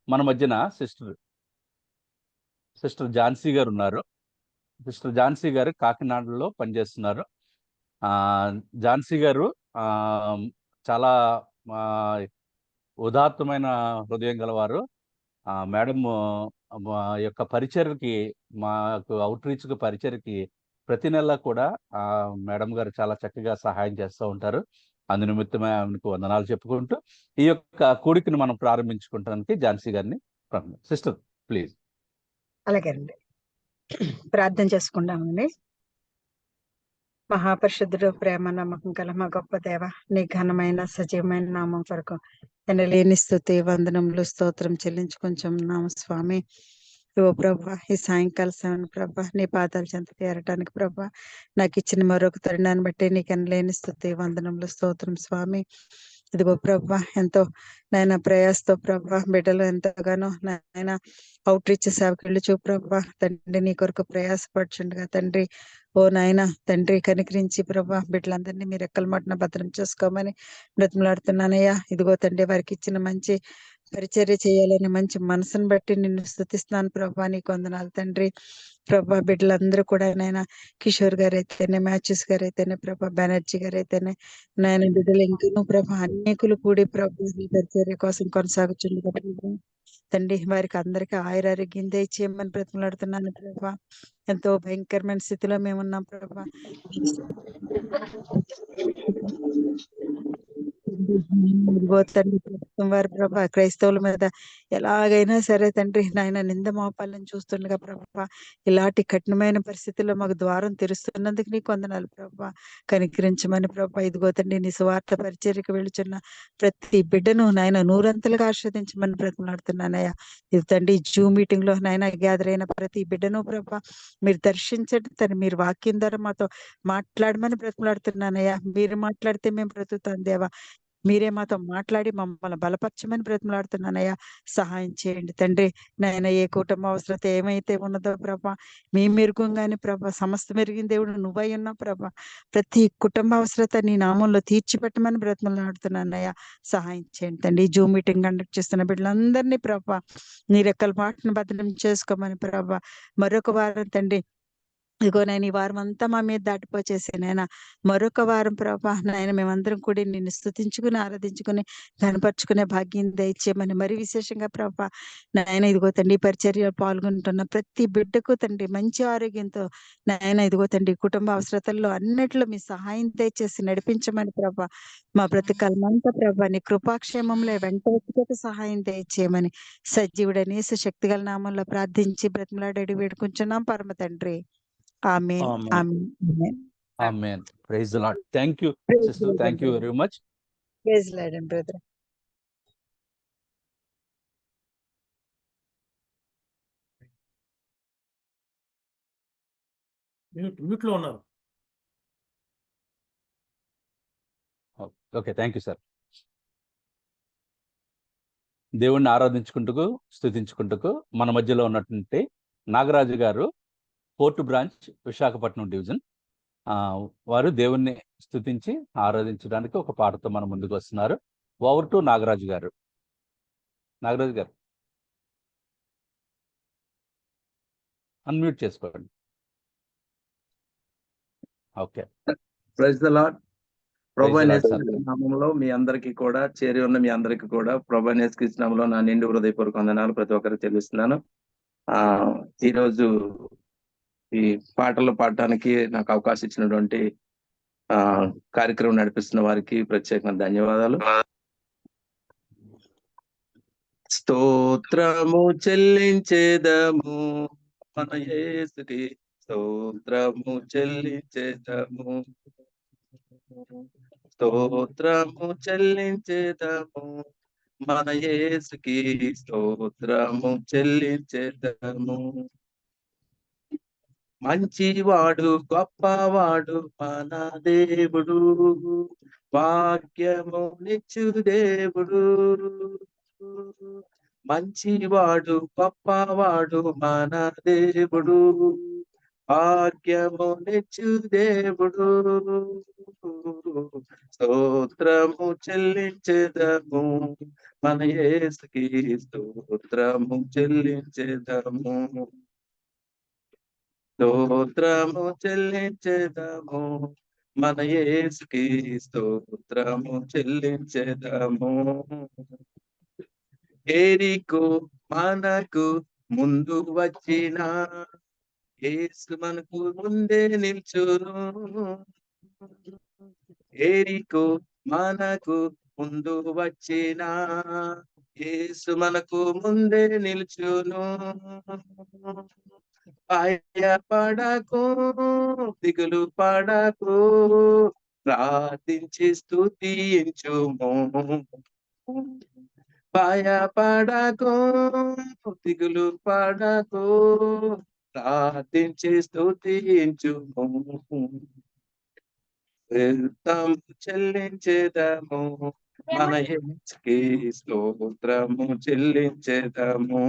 మన మధ్యన సిస్టర్ ఝాన్సీ గారు ఉన్నారు. సిస్టర్ ఝాన్సీ గారు కాకినాడలో పనిచేస్తున్నారు. ఝాన్సీ గారు చాలా ఉదాత్తమైన హృదయం గలవారు. మేడం యొక్క పరిచర్కి, మాకు అవుట్ రీచ్కి పరిచర్కి ప్రతి నెల కూడా మేడం గారు చాలా చక్కగా సహాయం చేస్తూ ఉంటారు. అందు నిమిత్తమే ఆమెకు వందనాలు చెప్పుకుంటూ ఈ యొక్క కూడికను మనం ప్రారంభించుకుంటానికి ఝాన్సీ గారిని సిస్టర్ ప్లీజ్. అలాగేనండి, ప్రార్థన చేసుకుందామండి. మహాపరిశుద్ధుడు, ప్రేమ నమ్మకం గల మా గొప్ప దేవ, నీ ఘనమైన సజీవమైన నామం కొరకు లేని స్తుతి వందనములు స్తోత్రం చెల్లించుకుంటున్నాము స్వామి. ఓ ప్రభా, ఈ సాయంకాల సమయం ప్రభా నీ పాదాలు చెంత చేరటానికి ప్రభా నాకు ఇచ్చిన మరొక తరుణాన్ని బట్టి నీకు లేని స్తుతి వందనములు స్తోత్రం స్వామి. ఇదిగో ప్రభా, ఎంతో నాయన ప్రయాసతో ప్రభా బిడ్డలు ఎంతగానో నాయన అవుట్ రీచ్ సేవకి వెళ్ళి ప్రభా తండ్రి నీ కొరకు ప్రయాసపడుచుండగా తండ్రి, ఓ నాయన తండ్రి కనికరించి ప్రభా బిడ్డలందరినీ మీరు ఎక్కల మాటన భద్రం చేసుకోమని బ్రతిమలాడుతున్నానయ్యా. ఇదిగో తండ్రి, వారికి ఇచ్చిన మంచి పరిచర్య చేయాలని మంచి మనసును బట్టి నిన్ను స్తుతిస్తున్నాను ప్రభా. నీకు వందనాలు తండ్రి. ప్రభా బిడ్డలందరూ కూడా నాయన కిషోర్ గారు అయితేనే, మ్యాథ్యూస్ గారు అయితేనే, ప్రభా బెనర్జీ గారు అయితేనే, నాయన బిడ్డలు ఇంకనూ ప్రభా అనేకులు కూడి ప్రభా నీ పరిచర్య కోసం కొనసాగుతుంది ప్రభా తండ్రి. వారికి అందరికీ ఆయురారోగ్యం దయచేయమని బ్రతిమలాడుతున్నాను ప్రభా. ఎంతో భయంకరమైన స్థితిలో మేమున్నాం ప్రభా. తండ్రి, ప్రభుత్వం వారి ప్రభా క్రైస్తవుల మీద ఎలాగైనా సరే తండ్రి నాయన నింద మోపాలని చూస్తుండగా ప్రభా ఇలాంటి కఠినమైన పరిస్థితుల్లో మాకు ద్వారం తెరుస్తున్నందుకు నీకు వందనాలు ప్రభా. కనికరించమని ప్రభా. ఇదిగో తండ్రి, నీ స్వార్థ పరిచర్యకు వెళుచున్న ప్రతి బిడ్డను నాయన నూరంతలుగా ఆస్వాదించమని బ్రతిమలాడుతున్నానయ్యా. ఇది తండ్రి జూమ్ మీటింగ్ లో నాయన గ్యాదర్ అయిన ప్రతి బిడ్డను ప్రభా మీరు దర్శించండి తను, మీరు వాక్యం ద్వారా మాతో మాట్లాడమని బ్రతిమలాడుతున్నానయ్యా. మీరు మాట్లాడితే మేము బ్రతుకుతాం దేవా. మీరే మాతో మాట్లాడి మమ్మల్ని బలపరచమని బ్రతిమలాడుతున్నానయ్యా. సహాయం చేయండి తండ్రి. నాయన ఏ కుటుంబ అవసరత ఏమైతే ఉన్నదో ప్రభా మీ మెరుగుగానే ప్రభా, సమస్త మెరిగిన దేవుడు నువ్వై ఉన్నావు ప్రభా. ప్రతి కుటుంబ అవసరత నీ నామంలో తీర్చిపెట్టమని బ్రతిమలాడుతున్నానయ్యా. సహాయం చేయండి తండ్రి. జూమ్ మీటింగ్ కండక్ట్ చేస్తున్న బిడ్డలందరినీ ప్రభా నీ రెక్కల మాటను భద్రం చేసుకోమని ప్రభా. మరొక వారం తండ్రి ఇదిగో నేను ఈ వారం అంతా మా మీద దాటిపోచేసి నాయన మరొక వారం ప్రభా నాయన మేమందరం కూడా నిన్ను స్తుతించుకుని ఆరాధించుకుని కనపరుచుకునే భాగ్యం దయచేయమని మరి విశేషంగా ప్రభా నాయన ఇదిగో తండ్రి పరిచర్యలో పాల్గొంటున్న ప్రతి బిడ్డకు తండ్రి మంచి ఆరోగ్యంతో నాయన ఇదిగో తండ్రి కుటుంబ అవసరతల్లో అన్నిట్లో మీ సహాయం దయచేసి నడిపించమని ప్రభా. మా బ్రతికాలమంతా ప్రభా నీ కృపాక్షేమంలో వెంట వ్యక్తిగత సహాయం దయచేయమని సజీవుడని శక్తిగల నామంలో ప్రార్థించి బ్రతిమలాడి వేడుకుంటున్నాం పరమ తండ్రి. ఆమేన్. ఆమేన్. ఆమేన్. Praise the lord. Thank you sister, thank you very much. Praise the lord brother. Mute లో ఉన్నారు. Okay, thank you sir. దేవుణ్ణి ఆరాధించుకుంటూ స్తుతించుకుంటూ మన మధ్యలో ఉన్నటువంటి నాగరాజు గారు, ఫోర్త్ బ్రాంచ్, విశాఖపట్నం డివిజన్, వారు దేవుణ్ణి స్తుతించి ఆరాధించడానికి ఒక పాటతో మన ముందుకు వస్తున్నారు. ఓవర్ టు నాగరాజు గారు. నాగరాజు గారు అన్మ్యూట్ చేసుకోండి. ఓకే. Praise the lord. ప్రభువైన యేసుక్రీస్తు నామములో మీ అందరికీ కూడా చేరి ఉన్న మీ అందరికీ కూడా ప్రభువైన యేసుక్రీస్తు నామములో నా నిండు హృదయపూర్వక వందనాలు ప్రతి ఒక్కరికి చెల్లిస్తున్నాను. ఈరోజు ఈ పాటలు పాడటానికి నాకు అవకాశం ఇచ్చినటువంటి కార్యక్రమం నడిపిస్తున్న వారికి ప్రత్యేకంగా ధన్యవాదాలు. స్తోత్రము చెల్లించేదము మన యేసుకి, స్తోత్రము చెల్లించేదము, స్తోత్రము చెల్లించేదము మన యేసుకి, స్తోత్రము చెల్లించేదము. మంచివాడు గొప్పవాడు మన దేవుడు, భాగ్యము నిచ్చు దేవుడు. మంచివాడు గొప్పవాడు మన దేవుడు, భాగ్యము నిచ్చు దేవుడు. స్తోత్రము చెల్లించెదము, మన యేసుకి స్తోత్రము చెల్లించెదము, స్తోత్రము చెల్లించెదము, మన యేసుకి స్తోత్రము చెల్లించెదము. ఎరికో మనకు ముందు వచ్చిన యేసు మనకు ముందే నిల్చును, ఎరికో మనకు ముందు వచ్చిన యేసు మనకు ముందే నిల్చును. భయపడకు, దిగులు పడకు, ప్రార్థించి స్తుతించుము. భయపడకు, దిగులు పడకు, ప్రార్థించి స్తుతించుము. స్తోత్రము చెల్లించెదము, మన యేసుకి స్తోత్రము చెల్లించెదము,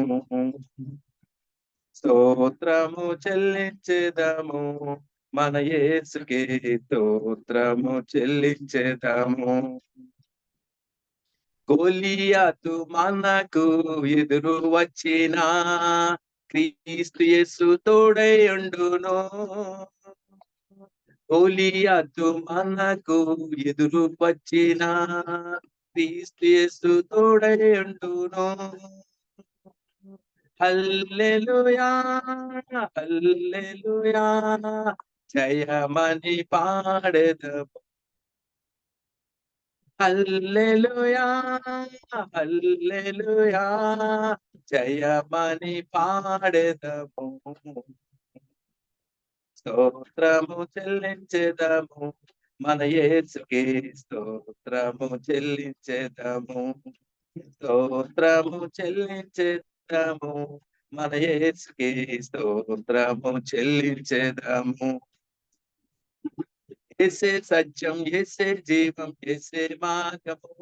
స్తోత్రము చెల్లించెదము, మన యేసుకి స్తోత్రము చెల్లించెదము. గొలియాతు మనకు ఎదురు వచ్చిన క్రీస్తు యేసు తోడై ఉండును, గొలియాతు మనకు ఎదురు వచ్చిన క్రీస్తు యేసు తోడై ఉండును. హల్లెలూయా హల్లెలూయా జయమని పాడెదము, హల్లెలూయా హల్లెలూయా జయమని పాడెదము, స్తోత్రము చెల్లించెదము, మన యేసుకి స్తోత్రము చెల్లించెదము, స్తోత్రము చెల్లించెదము, మన యేసుకి స్తోత్రము చెల్లించెదము. యేసే సత్యం, యేసే జీవం, యేసే మార్గము,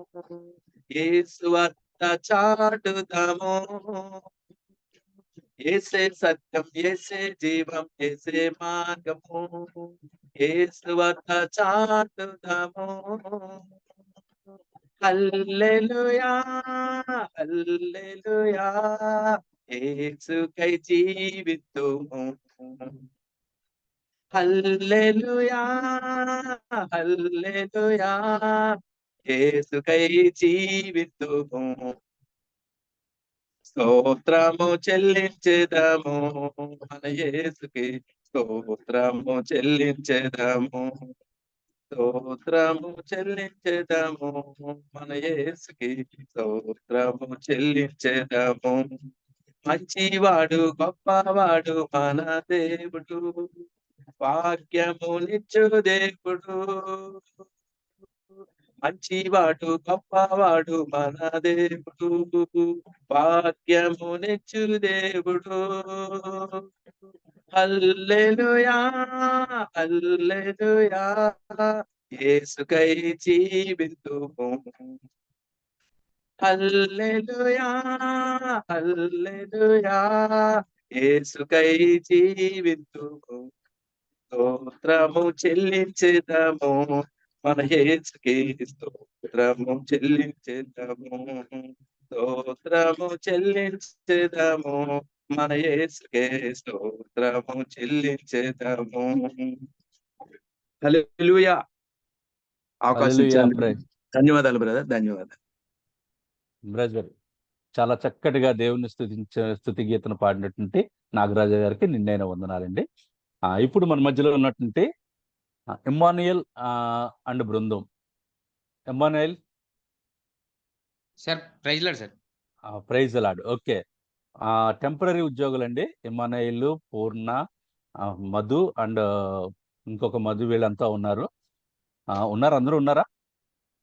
యేసు వద్ద చాటుదము, యేసే సత్యం, యేసే జీవం, యేసే మార్గము, యేసు వద్ద చాటుదము. హల్లెలూయా హల్లెలూయా యేసుకై జీవితుము, హల్లెలూయా హల్లెలూయా యేసుకై జీవితుము, స్తోత్రము చెల్లించెదము, మన యేసుకి స్తోత్రము చెల్లించెదము, స్తోత్రము చెల్లించెదము, మన యేసుకి స్తోత్రము చెల్లించెదము. మంచివాడు గొప్పవాడు మన దేవుడు, వాక్యము నిచ్చు దేవుడు, మంచివాడు గొప్పవాడు మన దేవుడు, వాక్యము నిచ్చు దేవుడు. హల్లెలూయా హల్లెలూయా యేసుకై జీవితుము, హల్లెలూయా హల్లెలూయా యేసుకై జీవితుము, స్తోత్రము చెల్లించెదము, మన యేసుకి స్తోత్రము చెల్లించెదము, స్తోత్రము చెల్లించెదము, మన యేసుకి స్తోత్రము చెల్లించెదము. హల్లెలూయా. అవకాశం హల్లెలూయా. ఇచ్చినందుకు ధన్యవాదాలు బ్రదర్, ధన్యవాదాలు. బ్రదర్ చాలా చక్కటిగా దేవుని స్తుతి గీతను పాడినటువంటి నాగరాజు గారికి నిన్నైన వందనాలండి. ఇప్పుడు మన మధ్యలో ఉన్నటువంటి ఇమ్మానుయేల్ అండ్ బృందం. Emmanuel sir praise lord sir. Praise lord. Okay. Temporary ఉద్యోగులండి ఇమ్మానుయేల్, పూర్ణ, మధు అండ్ ఇంకొక మధు, వీళ్ళంతా ఉన్నారు. అందరూ ఉన్నారా?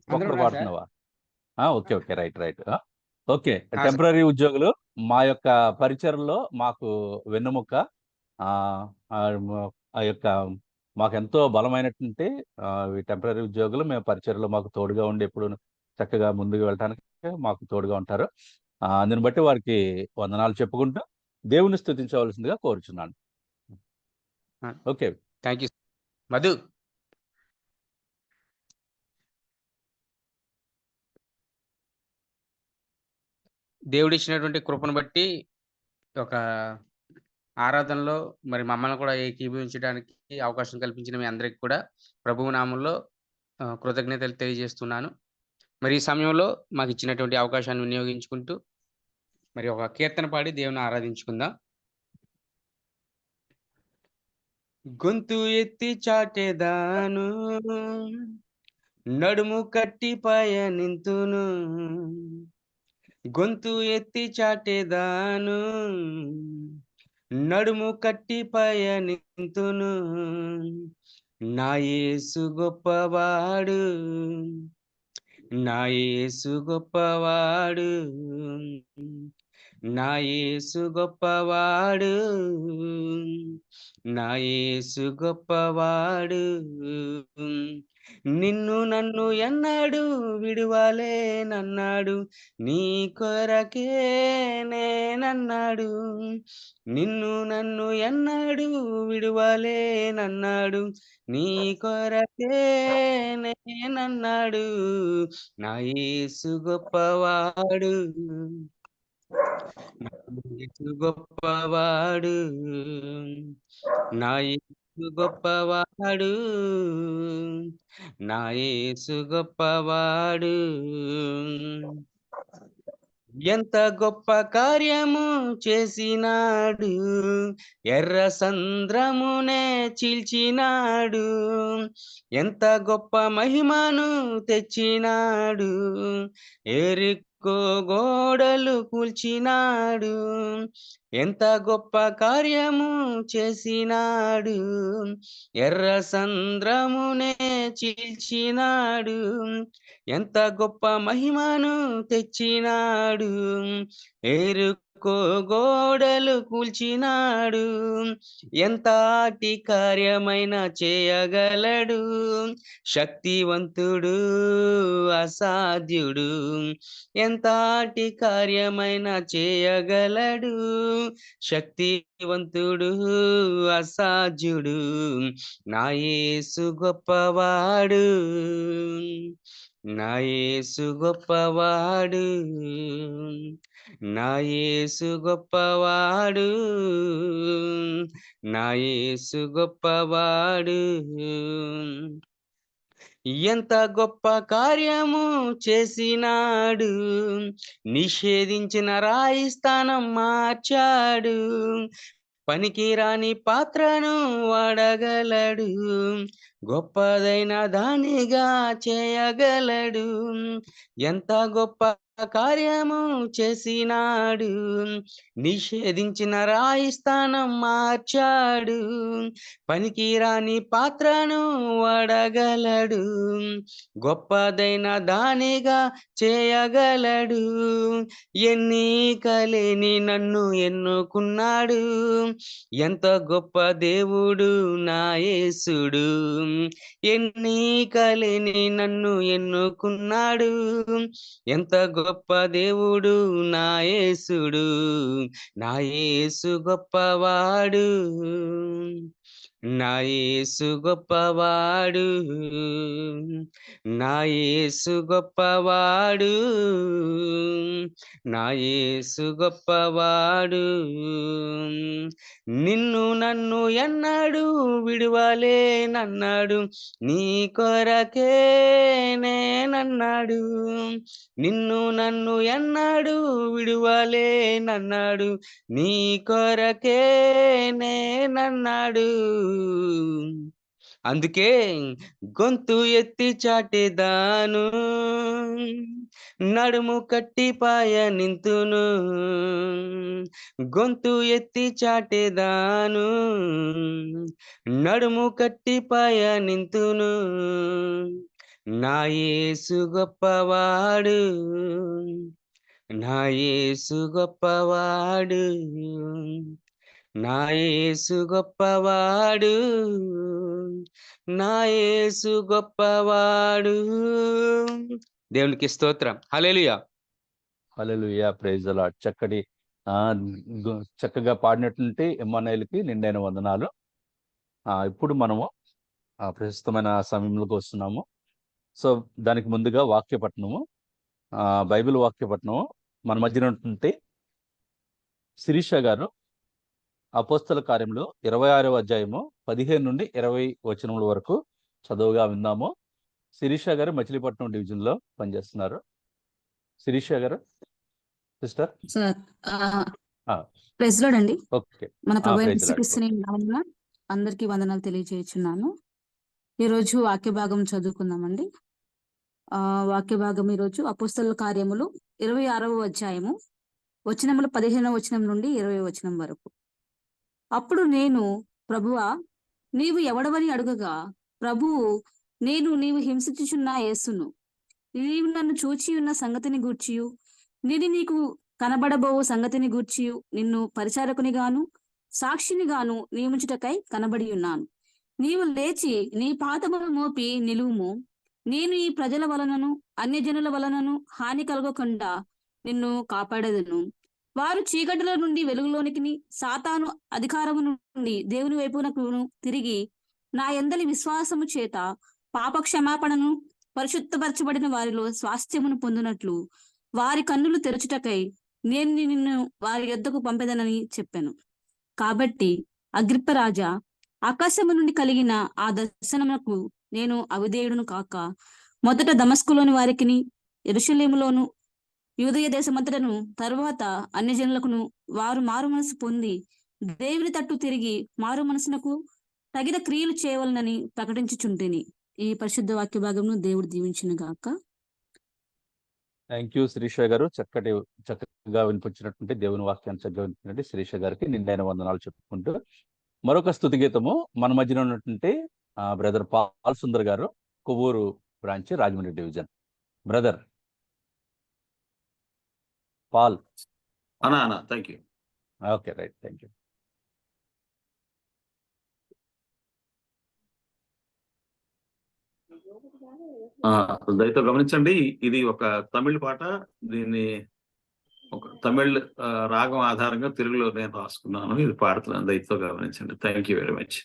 ఒక్కరు పాడుతున్నావా? Okay okay right right. Okay, temporary ఉద్యోగులు మా యొక్క పరిచయంలో మాకు వెన్నెముక, ఆ యొక్క మాకు ఎంతో బలమైనటువంటి ఈ టెంపరరీ ఉద్యోగులు మేము పరిచయంలో మాకు తోడుగా ఉండి ఎప్పుడు చక్కగా ముందుకు వెళ్ళడానికి మాకు తోడుగా ఉంటారు. అందుని బట్టి వారికి వందనాలు చెప్పుకుంటూ దేవుని స్తుతించవలసిందిగా కోరుచున్నాను. Okay, thank you Madhu. దేవుడిచ్చినటువంటి కృపను బట్టి ఒక ఆరాధనలో మరి మమ్మల్ని కూడా ఏకీభవించడానికి అవకాశం కల్పించిన మీ అందరికి కూడా ప్రభువు నామంలో కృతజ్ఞతలు తెలియజేస్తున్నాను. మరి ఈ సమయంలో మాకు ఇచ్చినటువంటి అవకాశాన్ని వినియోగించుకుంటూ మరి ఒక కీర్తన పాడి దేవుని ఆరాధించుకుందాం. గొంతు ఎత్తి చాటేదాను, నడుము కట్టి పయనింతును. గొంతు ఎత్తి చాటేదాను, నడుము కట్టి పయనింతును. నా యేసు గొప్పవాడు, నా యేసు గొప్పవాడు, నా యేసు గొప్పవాడు, నా యేసు గొప్పవాడు. నిన్ను నన్ను ఎన్నడు విడువలేనన్నాడు, నీ కొరకే నేనన్నాడు. నిన్ను నన్ను ఎన్నడు విడువలేనన్నాడు, నీ కొరకే నేనన్నాడు. నా యేసు గొప్పవాడు, నా యేసు గొప్పవాడు, నా యేసు గొప్పవాడు, నా యేసు గొప్పవాడు. ఎంత గొప్ప కార్యము చేసినాడు, ఎర్ర సంద్రమునే చీల్చినాడు. ఎంత గొప్ప మహిమను తెచ్చినాడు, ఎరికో గోడలు కూల్చినాడు. ఎంత గొప్ప కార్యము చేసినాడు, ఎర్ర సంద్రమునే చీల్చినాడు. ఎంత గొప్ప మహిమను తెచ్చినాడు, ఎరుకో గోడలు కూల్చినాడు. ఎంత ఆటి కార్యమైన చేయగలడు, శక్తివంతుడు అసాధ్యుడు. ఎంత ఆటి కార్యమైన చేయగలడు, శక్తివంతుడు అసాధ్యుడు. నా యేసు గొప్పవాడు, నా యేసు గొప్పవాడు, నా యేసు గొప్పవాడు, నా యేసు గొప్పవాడు. ఎంత గొప్ప కార్యము చేసినాడు, నిషేధించిన రాయి స్థానం మార్చాడు. పనికిరాని పాత్రను వాడగలడు, గొప్పదైన దానిగా చేయగలడు. ఎంత గొప్ప కార్యము చేసినాడు, నిషేధించిన రాయి స్థానం మార్చాడు. పనికిరాని పాత్రను వాడగలడు, గొప్పదైన దానిగా చేయగలడు. ఎన్నికలేని నన్ను ఎన్నుకున్నాడు, ఎంత గొప్ప దేవుడు నా యేసుడు. ఎన్నికలేని నన్ను ఎన్నుకున్నాడు, ఎంత గొప్ప దేవుడు నా యేసుడు. నా యేసు గొప్పవాడు, నా యేసు గొప్పవాడు, నా యేసు గొప్పవాడు, నా యేసు గొప్పవాడు. నిన్ను నన్ను ఎన్నడు విడువలేనన్నాడు, నీ కొరకే నేనన్నాడు. నిన్ను నన్ను ఎన్నడు విడువలేనన్నాడు, నీ కొరకే నేనన్నాడు. అందుకే గొంతు ఎత్తి చాటేదాను, నడుము కట్టి పయనింతును. గొంతు ఎత్తి చాటేదాను, నడుము కట్టి పయనింతును. నా యేసు గొప్పవాడు, నా యేసు గొప్పవాడు, నా యేసు గొప్పవాడు, నా యేసు గొప్పవాడు. దేవునికి స్తోత్రం. హల్లెలూయా. హల్లెలూయా, ప్రైజ్ ది లార్డ్. చక్కగా పాడినటువంటి ఇమ్మానుయేలుకి నిండైన వందనాలు. ఇప్పుడు మనము ప్రస్తుతమైన సమయంలోకి వస్తున్నాము. సో దానికి ముందుగా వాక్యపట్నము, బైబిల్ వాక్యపట్నము మన మధ్యన ఉన్నటువంటి శిరీష గారు అపోస్తల కార్యంలో 26వ అధ్యాయము 15 నుండి 20 వచనముల వరకు చదువుగా విందాము. శిరీష గారు మచిలీపట్నం డివిజన్ లో పనిచేస్తున్నారు. శిరీష గారు సిస్టర్. సార్ ప్రైజ్ లార్డ్ అండి. ఓకే, మన ప్రభు అయిన ప్రైజ్ లార్డ్. యేసుక్రీస్తు నామమున అందరికీ వందనాలు తెలియజేయుచున్నాను. ఈరోజు వాక్య భాగం చదువుకుందామండి. వాక్య భాగం ఈరోజు అపోస్తలుల కార్యములు 26వ అధ్యాయము వచనములు 15వ వచనం నుండి 20వ వచనం వరకు. అప్పుడు నేను, ప్రభువా నీవు ఎవడవని అడుగగా, ప్రభువు, నేను నీవు హింసించుచున్న యేసును, నీవు నన్ను చూచి ఉన్న సంగతిని గూర్చియు, నేను నీకు కనబడబోవు సంగతిని గూర్చియు నిన్ను పరిచారకునిగాను సాక్షినిగాను నియమించుటకై కనబడి ఉన్నాను. నీవు లేచి నీ పాదములు మోపి నిలువుము. నేను ఈ ప్రజల వలనను అన్యజనుల వలనను హాని కలగకుండా నిన్ను కాపాడేదను. వారు చీకటిలో నుండి వెలుగులోనికి, సాతాను అధికారము నుండి దేవుని వైపునకును తిరిగి నా యందలి విశ్వాసము చేత పాప క్షమాపణను పరిశుద్ధపరచబడిన వారిలో స్వాస్థ్యమును పొందినట్లు వారి కన్నులు తెరచుటకై నేను నిన్ను వారి యొద్దకు పంపెదనని చెప్పాను. కాబట్టి అగ్రిప్పరాజా, ఆకాశము నుండి కలిగిన ఆ దర్శనమునకు నేను అవిధేయుడును కాక, మొదట దమస్కులోని వారికిని, యెరూషలేములోను, యూదయ దేశమంతటను, తరువాత అన్యజనులకును వారు మారు మనసు పొంది దేవుని తట్టు తిరిగి మారు మనసునకు తగిన క్రియలు చేయవలనని ప్రకటించుచుంటిని. ఈ పరిశుద్ధ వాక్య భాగమును దేవుడు దీవించును గాక. థ్యాంక్ యూ శిరీష గారు. చక్కగా వినిపించినటువంటి దేవుని వాక్యాన్ని చక్కగా వినిపించినటువంటి శిరీష గారికి నిండైన వందనాలు చెప్పుకుంటూ మరొక స్తుతి గీతము మన మధ్యన ఉన్నటువంటి బ్రదర్ పాల్ సుందర్ గారు, Kovvur branch, Rajahmundry division. Brother Paul. Thank you. Okay, right, thank you. దయతో గమనించండి, ఇది ఒక తమిళ్ పాట. దీన్ని ఒక తమిళ్ రాగం ఆధారంగా తెలుగులో నేను రాసుకున్నాను. ఇది పాడుతున్నాను, దయతో గమనించండి. Thank you very much.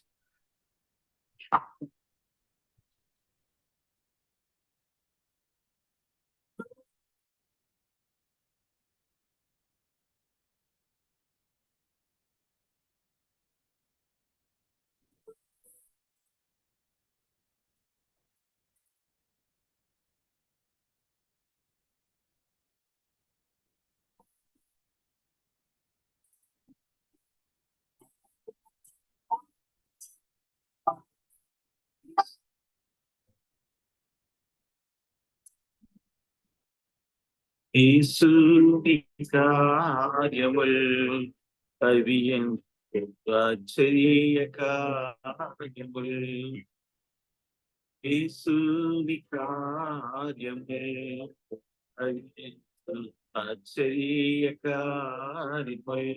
యేసుని కార్యముల్ అవి ఆశ్చర్య కార్యముల్. యేసుని కార్యముల్ అవి ఆశ్చర్య కార్యముల్.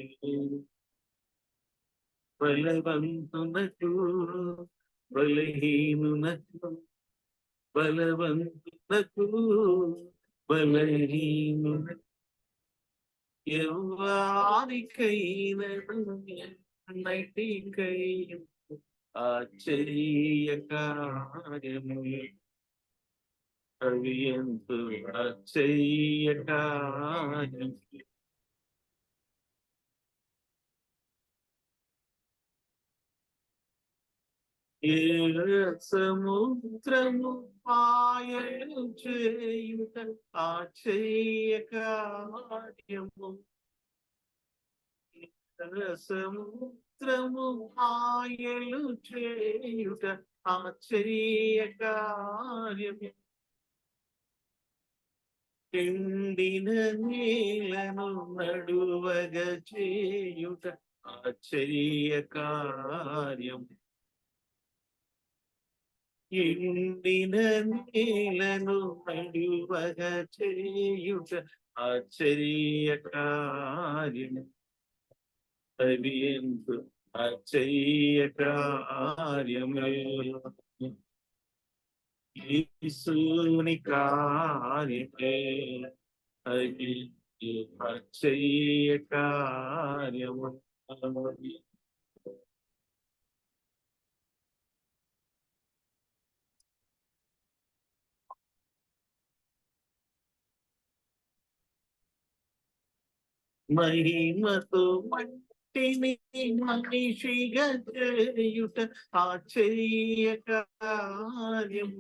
బలవంతునకు బలహీనునకు, బలవంతునకు బలహీనునకు, ఎవ్వారికైనకై ఆశ్చర్య కార్యము అవి ఎంతో ఆశ్చర్య కార్యము. సముద్రము పాయలు చేయుట ఆశ్చర్య కార్యము. సముద్రము పాయలు చేయుట ఆశ్చర్య కార్యము. ఎండిన నేలను నడువగ చేయుట ఆశ్చర్య కార్యము. ఎండిన నేలను నడువగ చేయుట ఆశ్చర్య కార్యము. అవి ఎంతో ఆశ్చర్య కార్యము. యేసుని కార్యమే అవి ఆశ్చర్య కార్యము. మహిమతో మట్టిని మనిషిగా చేయుట ఆశ్చర్య కార్యం.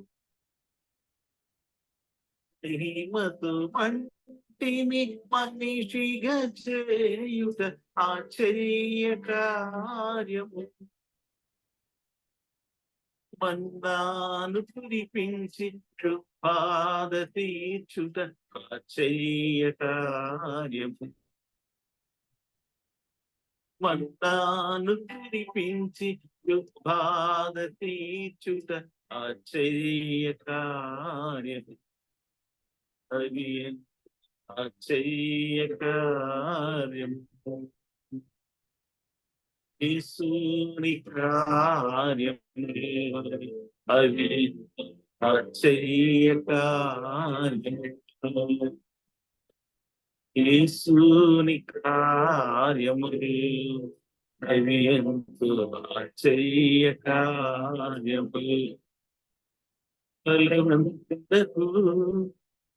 మహిమతో మట్టిని మనిషిగా చేయుట ఆశ్చర్య కార్యము. మన్నాను కురిపించి కృపాద తీర్చుట ఆశ్చర్య కార్యము. మన్నాను కురిపించి కృపాద తీర్చుట ఆశ్చర్య కార్యము. అది ఆశ్చర్య కార్యము. యేసుని కార్యము అది ఆశ్చర్య కార్యము. యేసుని కార్యములు అవి ఎంతో ఆశ్చర్య కార్యములు. బలవంతులకు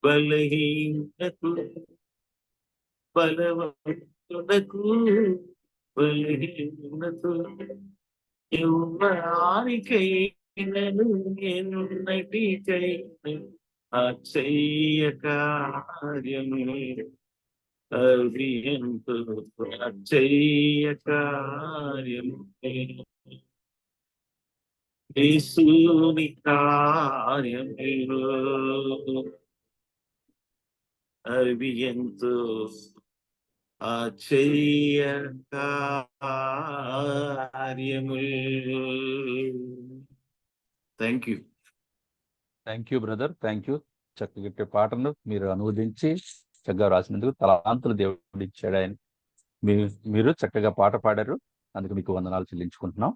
బలహీనకు బలవంతులకు బలహీనకు ఎవరికైనను ఎన్నటికైనా ఆశ్చర్య కార్యములు అవి ఎంతో ఆశ్చర్య కార్యములు. యేసుని కార్యములు అవి ఎంతో ఆశ్చర్య కార్యములు. Thank you. Thank you brother, thank you. చక్కటి పాటను మీరు అనువదించి చక్కగా రాసినందుకు తలాంతులు దేవుడు ఇచ్చాడు ఆయన. మీరు చక్కగా పాట పాడారు, అందుకు మీకు వందనాలు చెల్లించుకుంటున్నాం.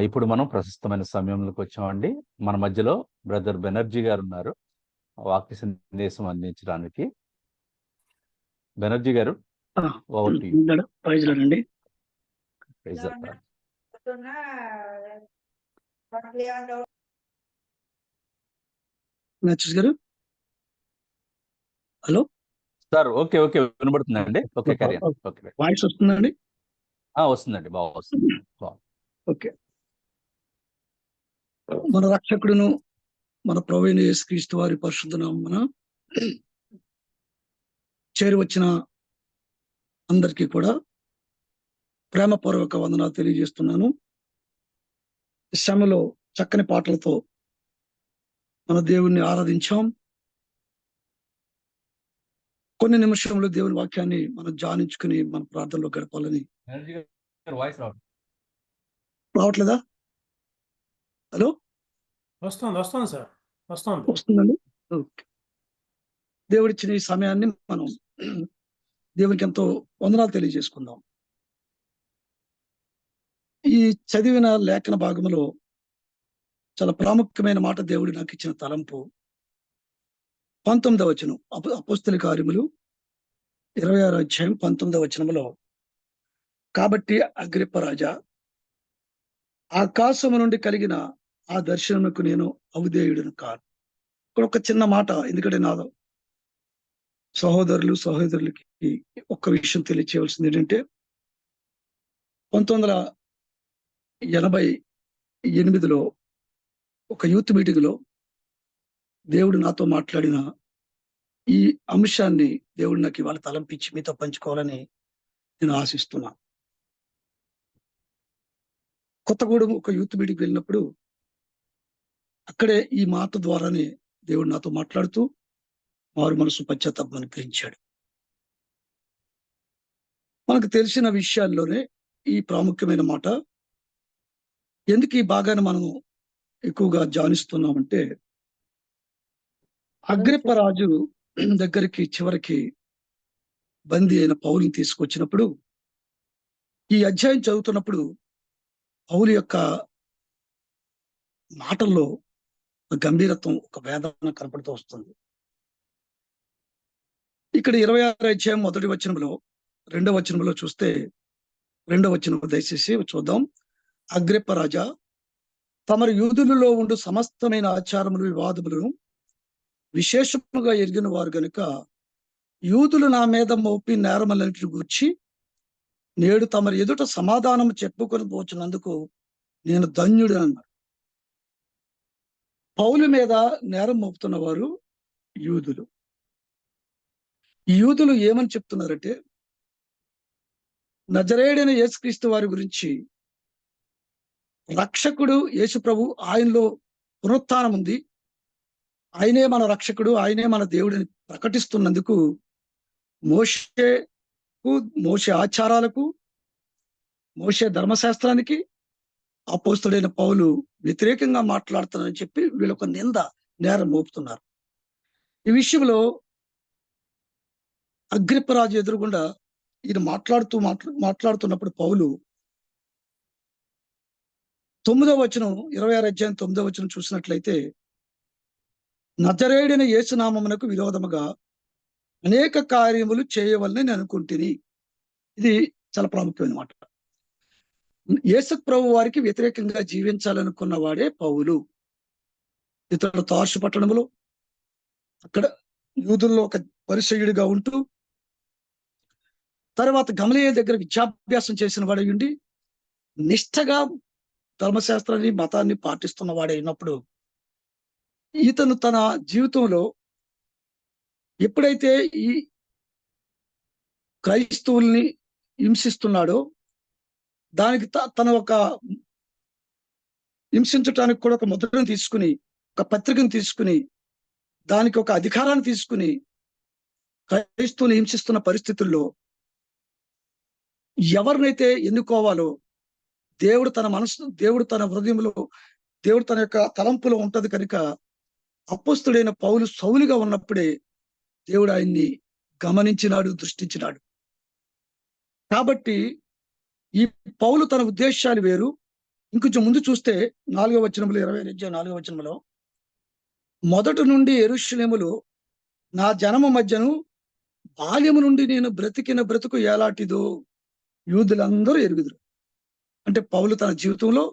ఇప్పుడు మనం ప్రశస్తమైన సమయంలోకి వచ్చామండి. మన మధ్యలో బ్రదర్ బెనర్జీ గారు ఉన్నారు వాక్య సందేశం అందించడానికి. బెనర్జీ గారు ప్రైజ్లాడండి. గారు హలో సార్. ఓకే ఓకే వినబడుతుందండి. ఓకే ఓకే వాయిస్ వస్తుందండి? వస్తుందండి, బాగా వస్తుంది. ఓకే. మన రక్షకుడును మన ప్రభువైన యేసుక్రీస్తు వారి పరిశుద్ధ నామమున చేరి వచ్చిన అందరికీ కూడా ప్రేమపూర్వక వందనాలు తెలియజేస్తున్నాను. శ్రమలో చక్కని పాటలతో మన దేవుణ్ణి ఆరాధించాం. కొన్ని నిమిషంలో దేవుని వాక్యాన్ని మనం ధ్యానించుకుని మన ప్రార్థనలో గడపాలని. రావట్లేదా? హలో, వస్తుంది సార్, వస్తుందండి. ఓకే. దేవుడిచ్చిన ఈ సమయాన్ని మనం దేవునికి ఎంతో వందనాలు తెలియజేసుకుందాం. ఈ చదివిన లేఖన భాగంలో చాలా ప్రాముఖ్యమైన మాట దేవుడు నాకు ఇచ్చిన తలంపు 19వ వచనం. అపోస్తల కార్యములు 26వ అధ్యాయం 19వ వచనంలో, కాబట్టి అగ్రిప్ప రాజా, ఆకాశము నుండి కలిగిన ఆ దర్శనముకు నేను అవిధేయుడను కాను. ఇక్కడ ఒక చిన్న మాట, ఎందుకంటే నా సహోదరులకి ఒక్క విషయం తెలియచేయవలసింది ఏంటంటే, 1988లో ఒక యూత్ మీటింగ్ లో దేవుడు నాతో మాట్లాడిన ఈ అంశాన్ని దేవుడు నాకు ఇవాళ తలంపించి మీతో పంచుకోవాలని నేను ఆశిస్తున్నా. కొత్తగూడెం ఒక యూత్ మీటింగ్కి వెళ్ళినప్పుడు అక్కడే ఈ మాట ద్వారానే దేవుడు నాతో మాట్లాడుతూ మారు మనసు పశ్చాత్తాపం అనుగ్రహించాడు. మనకు తెలిసిన విషయాల్లోనే ఈ ప్రాముఖ్యమైన మాట. ఎందుకు ఈ భాగాన్ని మనం ఎక్కువగా ధ్యానిస్తున్నామంటే, అగ్రిప్ప రాజు దగ్గరికి చివరికి బందీ అయిన పౌలుని తీసుకొచ్చినప్పుడు, ఈ అధ్యాయం చదువుతున్నప్పుడు పౌలు యొక్క మాటల్లో ఒక గంభీరత్వం, ఒక వేదన కనపడుతూ వస్తుంది. ఇక్కడ 26వ అధ్యాయం 1వ వచనంలో 2వ వచనంలో చూస్తే, 2వ వచనం దయచేసి చూద్దాం. అగ్రిప్ప రాజా, తమరు యూదులలో ఉండు సమస్తమైన ఆచారములు వివాదములను విశేషముగా ఎరిగిన వారు గనుక యూదులు నా మీద మోపి నేరములన్నిటిని గూర్చి నేడు తమరి ఎదుట సమాధానం చెప్పుకొని పోచున్నందుకు నేను ధన్యుడు అన్నాడు. పౌలు మీద నేరం మోపుతున్న వారు యూదులు. ఈ యూదులు ఏమని చెప్తున్నారంటే, నజరేయుడైన యేసుక్రీస్తు వారి గురించి, రక్షకుడు యేసు ప్రభు, ఆయనలో పునరుత్థానం ఉంది, ఆయనే మన రక్షకుడు, ఆయనే మన దేవుడిని ప్రకటిస్తున్నందుకు మోషే ఆచారాలకు, మోషే ధర్మశాస్త్రానికి అపోస్తుడైన పౌలు వ్యతిరేకంగా మాట్లాడుతున్నారని చెప్పి వీళ్ళొక నేరం మోపుతున్నారు. ఈ విషయంలో అగ్రిప్పరాజు ఎదురుగుండా ఈయన మాట్లాడుతున్నప్పుడు పౌలు 9వ వచనం, 26వ అధ్యాయం 9వ వచనం చూసినట్లయితే, నజరేయుడైన యేసునామమునకు విరోధముగా అనేక కార్యములు చేయవలని నేను అనుకుంటుని. ఇది చాలా ప్రాముఖ్యమైన మాట. యేసు ప్రభు వారికి వ్యతిరేకంగా జీవించాలనుకున్న వాడే పౌలు. ఇతరుల తార్సు పట్టణంలో అక్కడ యూదుల్లో ఒక పరిసయ్యుడిగా ఉంటూ, తర్వాత గమలీయేలు దగ్గర విద్యాభ్యాసం చేసిన వాడై ఉండి నిష్ఠగా ధర్మశాస్త్రాన్ని, మతాన్ని పాటిస్తున్న వాడే ఉన్నప్పుడు, ఇతను తన జీవితంలో ఎప్పుడైతే ఈ క్రైస్తవుల్ని హింసిస్తున్నాడో, దానికి తన ఒక హింసించటానికి కూడా ఒక ముద్రను తీసుకుని, ఒక పత్రికను తీసుకుని, దానికి ఒక అధికారాన్ని తీసుకుని క్రైస్తవుని హింసిస్తున్న పరిస్థితుల్లో ఎవరినైతే ఎన్నుకోవాలో దేవుడు తన మనసు, దేవుడు తన హృదయంలో, దేవుడు తన యొక్క తలంపులో ఉంటది కనుక, అపోస్తుడైన పౌలు సౌలుగా ఉన్నప్పుడే దేవుడు ఆయన్ని గమనించినాడు, దృష్టించినాడు. కాబట్టి ఈ పౌలు తన ఉద్దేశాలు వేరు. ఇంకొంచెం ముందు చూస్తే 4వ వచనంలో, 4వ వచనంలో, మొదటి నుండి యెరూషలేములో నా జనము మధ్యను బాల్యము నుండి నేను బ్రతికిన బ్రతుకు ఎలాంటిదో యూదులందరూ ఎరుగుదురు. అంటే పౌలు తన జీవితంలో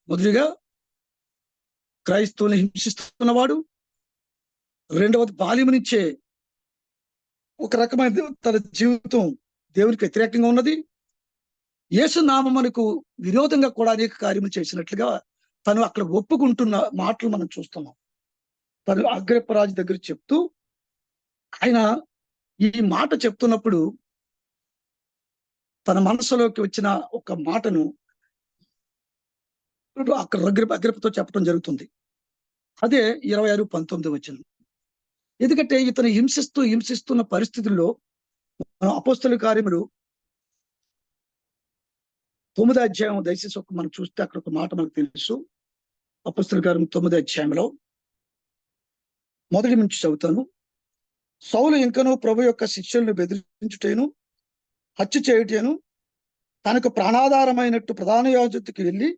మొదటిగా క్రైస్తవుని హింసిస్తున్నవాడు, రెండవది బాల్యము నుంచే ఒక రకమైన తన జీవితం దేవునికి వ్యతిరేకంగా ఉన్నది. యేసు నామమునకు విరోధంగా కూడా అనేక కార్యములు చేసినట్లుగా తను అక్కడ ఒప్పుకుంటున్న మాటలు మనం చూస్తున్నాం. తను అగ్రిప్పరాజు దగ్గర చెప్తూ, ఆయన ఈ మాట చెప్తున్నప్పుడు తన మనసులోకి వచ్చిన ఒక మాటను అక్కడ అగ్రిప్పతో చెప్పడం జరుగుతుంది. అదే 26-19 వచనం. ఎందుకంటే ఇతను హింసిస్తున్న పరిస్థితుల్లో మనం అపోస్తలుల కార్యములు 9వ అధ్యాయం దయచేసి మనం చూస్తే అక్కడ ఒక మాట మనకు తెలుసు. అపోస్తలుల కార్యం 9వ అధ్యాయంలో మొదటి నుంచి చదువుతాను. సౌలు ఇంకనూ ప్రభు యొక్క శిష్యులను బెదిరించుటేను, హత్య చేయుటేను, తనకు ప్రాణాధారమైనట్టు ప్రధాన యాజకుడికి వెళ్ళి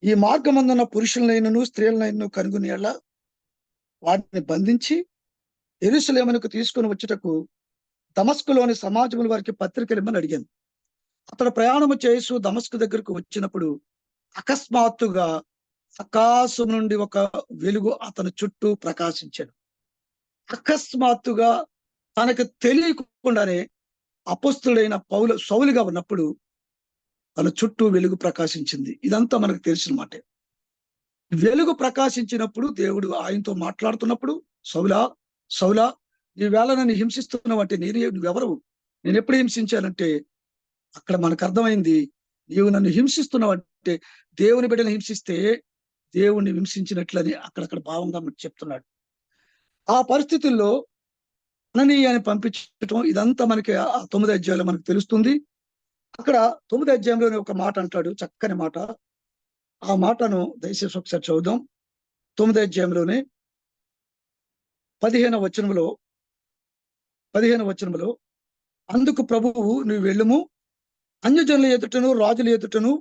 ఈ మార్గమందున్న పురుషులనైనను స్త్రీలనైనను కనుగొనేలా వాటిని బంధించి యెరూషలేమునకు తీసుకుని వచ్చుటకు దమస్కులోని సమాజముల వారికి పత్రికలు ఇమ్మని అడిగాను. అతడు ప్రయాణము చేస్తూ దమస్కు దగ్గరకు వచ్చినప్పుడు అకస్మాత్తుగా ఆకాశం నుండి ఒక వెలుగు అతని చుట్టూ ప్రకాశించాడు. అకస్మాత్తుగా తనకు తెలియకుండానే అపోస్తుడైన సౌలుగా ఉన్నప్పుడు తన చుట్టూ వెలుగు ప్రకాశించింది. ఇదంతా మనకు తెలిసిన మాటే. వెలుగు ప్రకాశించినప్పుడు దేవుడు ఆయనతో మాట్లాడుతున్నప్పుడు, సౌలా సౌలా నీవేళ నన్ను హింసిస్తున్నావు అంటే, నువ్వెవరు, నేను ఎప్పుడు హింసించానంటే, అక్కడ మనకు అర్థమైంది, నీవు నన్ను హింసిస్తున్నావు అంటే దేవుని బిడ్డను హింసిస్తే దేవుణ్ణి హింసించినట్లని అక్కడక్కడ భావంగా మనకు చెప్తున్నాడు. ఆ పరిస్థితుల్లో అననీయాన్ని పంపించటం, ఇదంతా మనకి 9వ అధ్యాయంలో మనకు తెలుస్తుంది. అక్కడ 9వ అధ్యాయంలోనే ఒక మాట అంటాడు, చక్కని మాట. ఆ మాటను దయచేసి ఒకసారి చదువుదాం. 9వ అధ్యాయంలోనే 15వ వచనంలో అందుకు ప్రభువు, నువ్వు వెళ్ళుము, అన్యజనుల ఎదుటను రాజుల ఎదుటను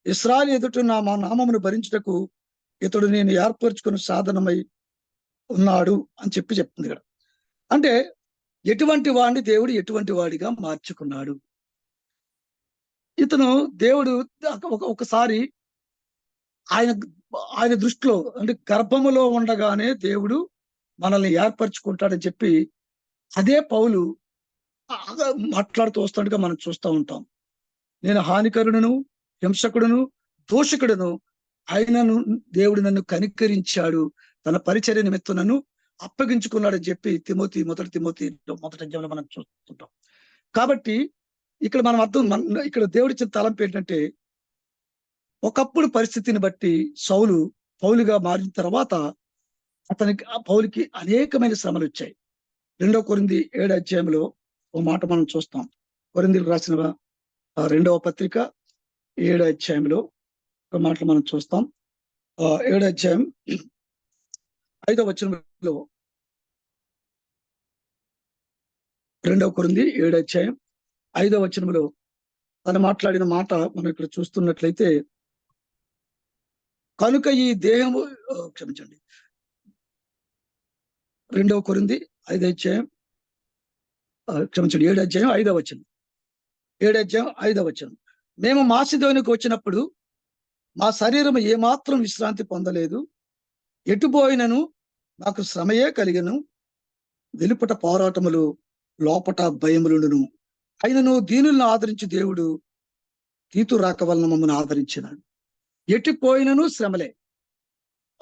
ఇశ్రాయేలు ఎదుట మా నామమును భరించుటకు ఇతడు నేను ఏర్పరచుకుని సాధనమై ఉన్నాడు అని చెప్తుంది ఇక్కడ. అంటే ఎటువంటి వాడిని దేవుడు ఎటువంటి వాడిగా మార్చుకున్నాడు. ఇతను దేవుడు ఒకసారి ఆయన దృష్టిలో, అంటే గర్భములో ఉండగానే దేవుడు మనల్ని ఏర్పరచుకుంటాడని చెప్పి అదే పౌలు మాట్లాడుతూ వస్తున్నట్టుగా మనం చూస్తూ ఉంటాం. నేను హానికరుడును, హింసకుడును, దోషకుడును, ఆయనను దేవుడు నన్ను కనికరించాడు, తన పరిచర్య నిమిత్తం నన్ను అప్పగించుకున్నాడని చెప్పి మొదటి తిమోతిలో మొదటి అధ్యాయంలో మనం చూస్తుంటాం. కాబట్టి ఇక్కడ మనం ఇక్కడ దేవుడిచ్చిన తలంపు ఏంటంటే, ఒకప్పుడు పరిస్థితిని బట్టి పౌలుగా మారిన తర్వాత పౌలుకి అనేకమైన శ్రమలు వచ్చాయి. 2 కొరింథీ 7 అధ్యాయంలో ఓ మాట మనం చూస్తాం. కొరింథీయులకు రాసిన 2వ పత్రిక 7 అధ్యాయంలో ఒక మాటలు మనం చూస్తాం. 7 అధ్యాయం 5వ వచనంలో, 2 కొరింథీ 7 అధ్యాయం 5వ వచనంలో తను మాట్లాడిన మాట మనం ఇక్కడ చూస్తున్నట్లయితే, కనుక ఈ దేహము క్షమించండి 2 కొరింథీ 5 అధ్యాయం 7 అధ్యాయం 5వ వచనం. 7 అధ్యాయం 5వ వచనం. మేము మాసిదోనికు వచ్చినప్పుడు మా శరీరం ఏమాత్రం విశ్రాంతి పొందలేదు, ఎటుపోయినను నాకు శ్రమయే కలిగను, వెలుపట పోరాటములు లోపట భయములుండును. అయినను దీనులను ఆదరించి దేవుడు తీతు రాక వలన మమ్మల్ని ఆదరించినాడు. ఎటుపోయినను శ్రమలే.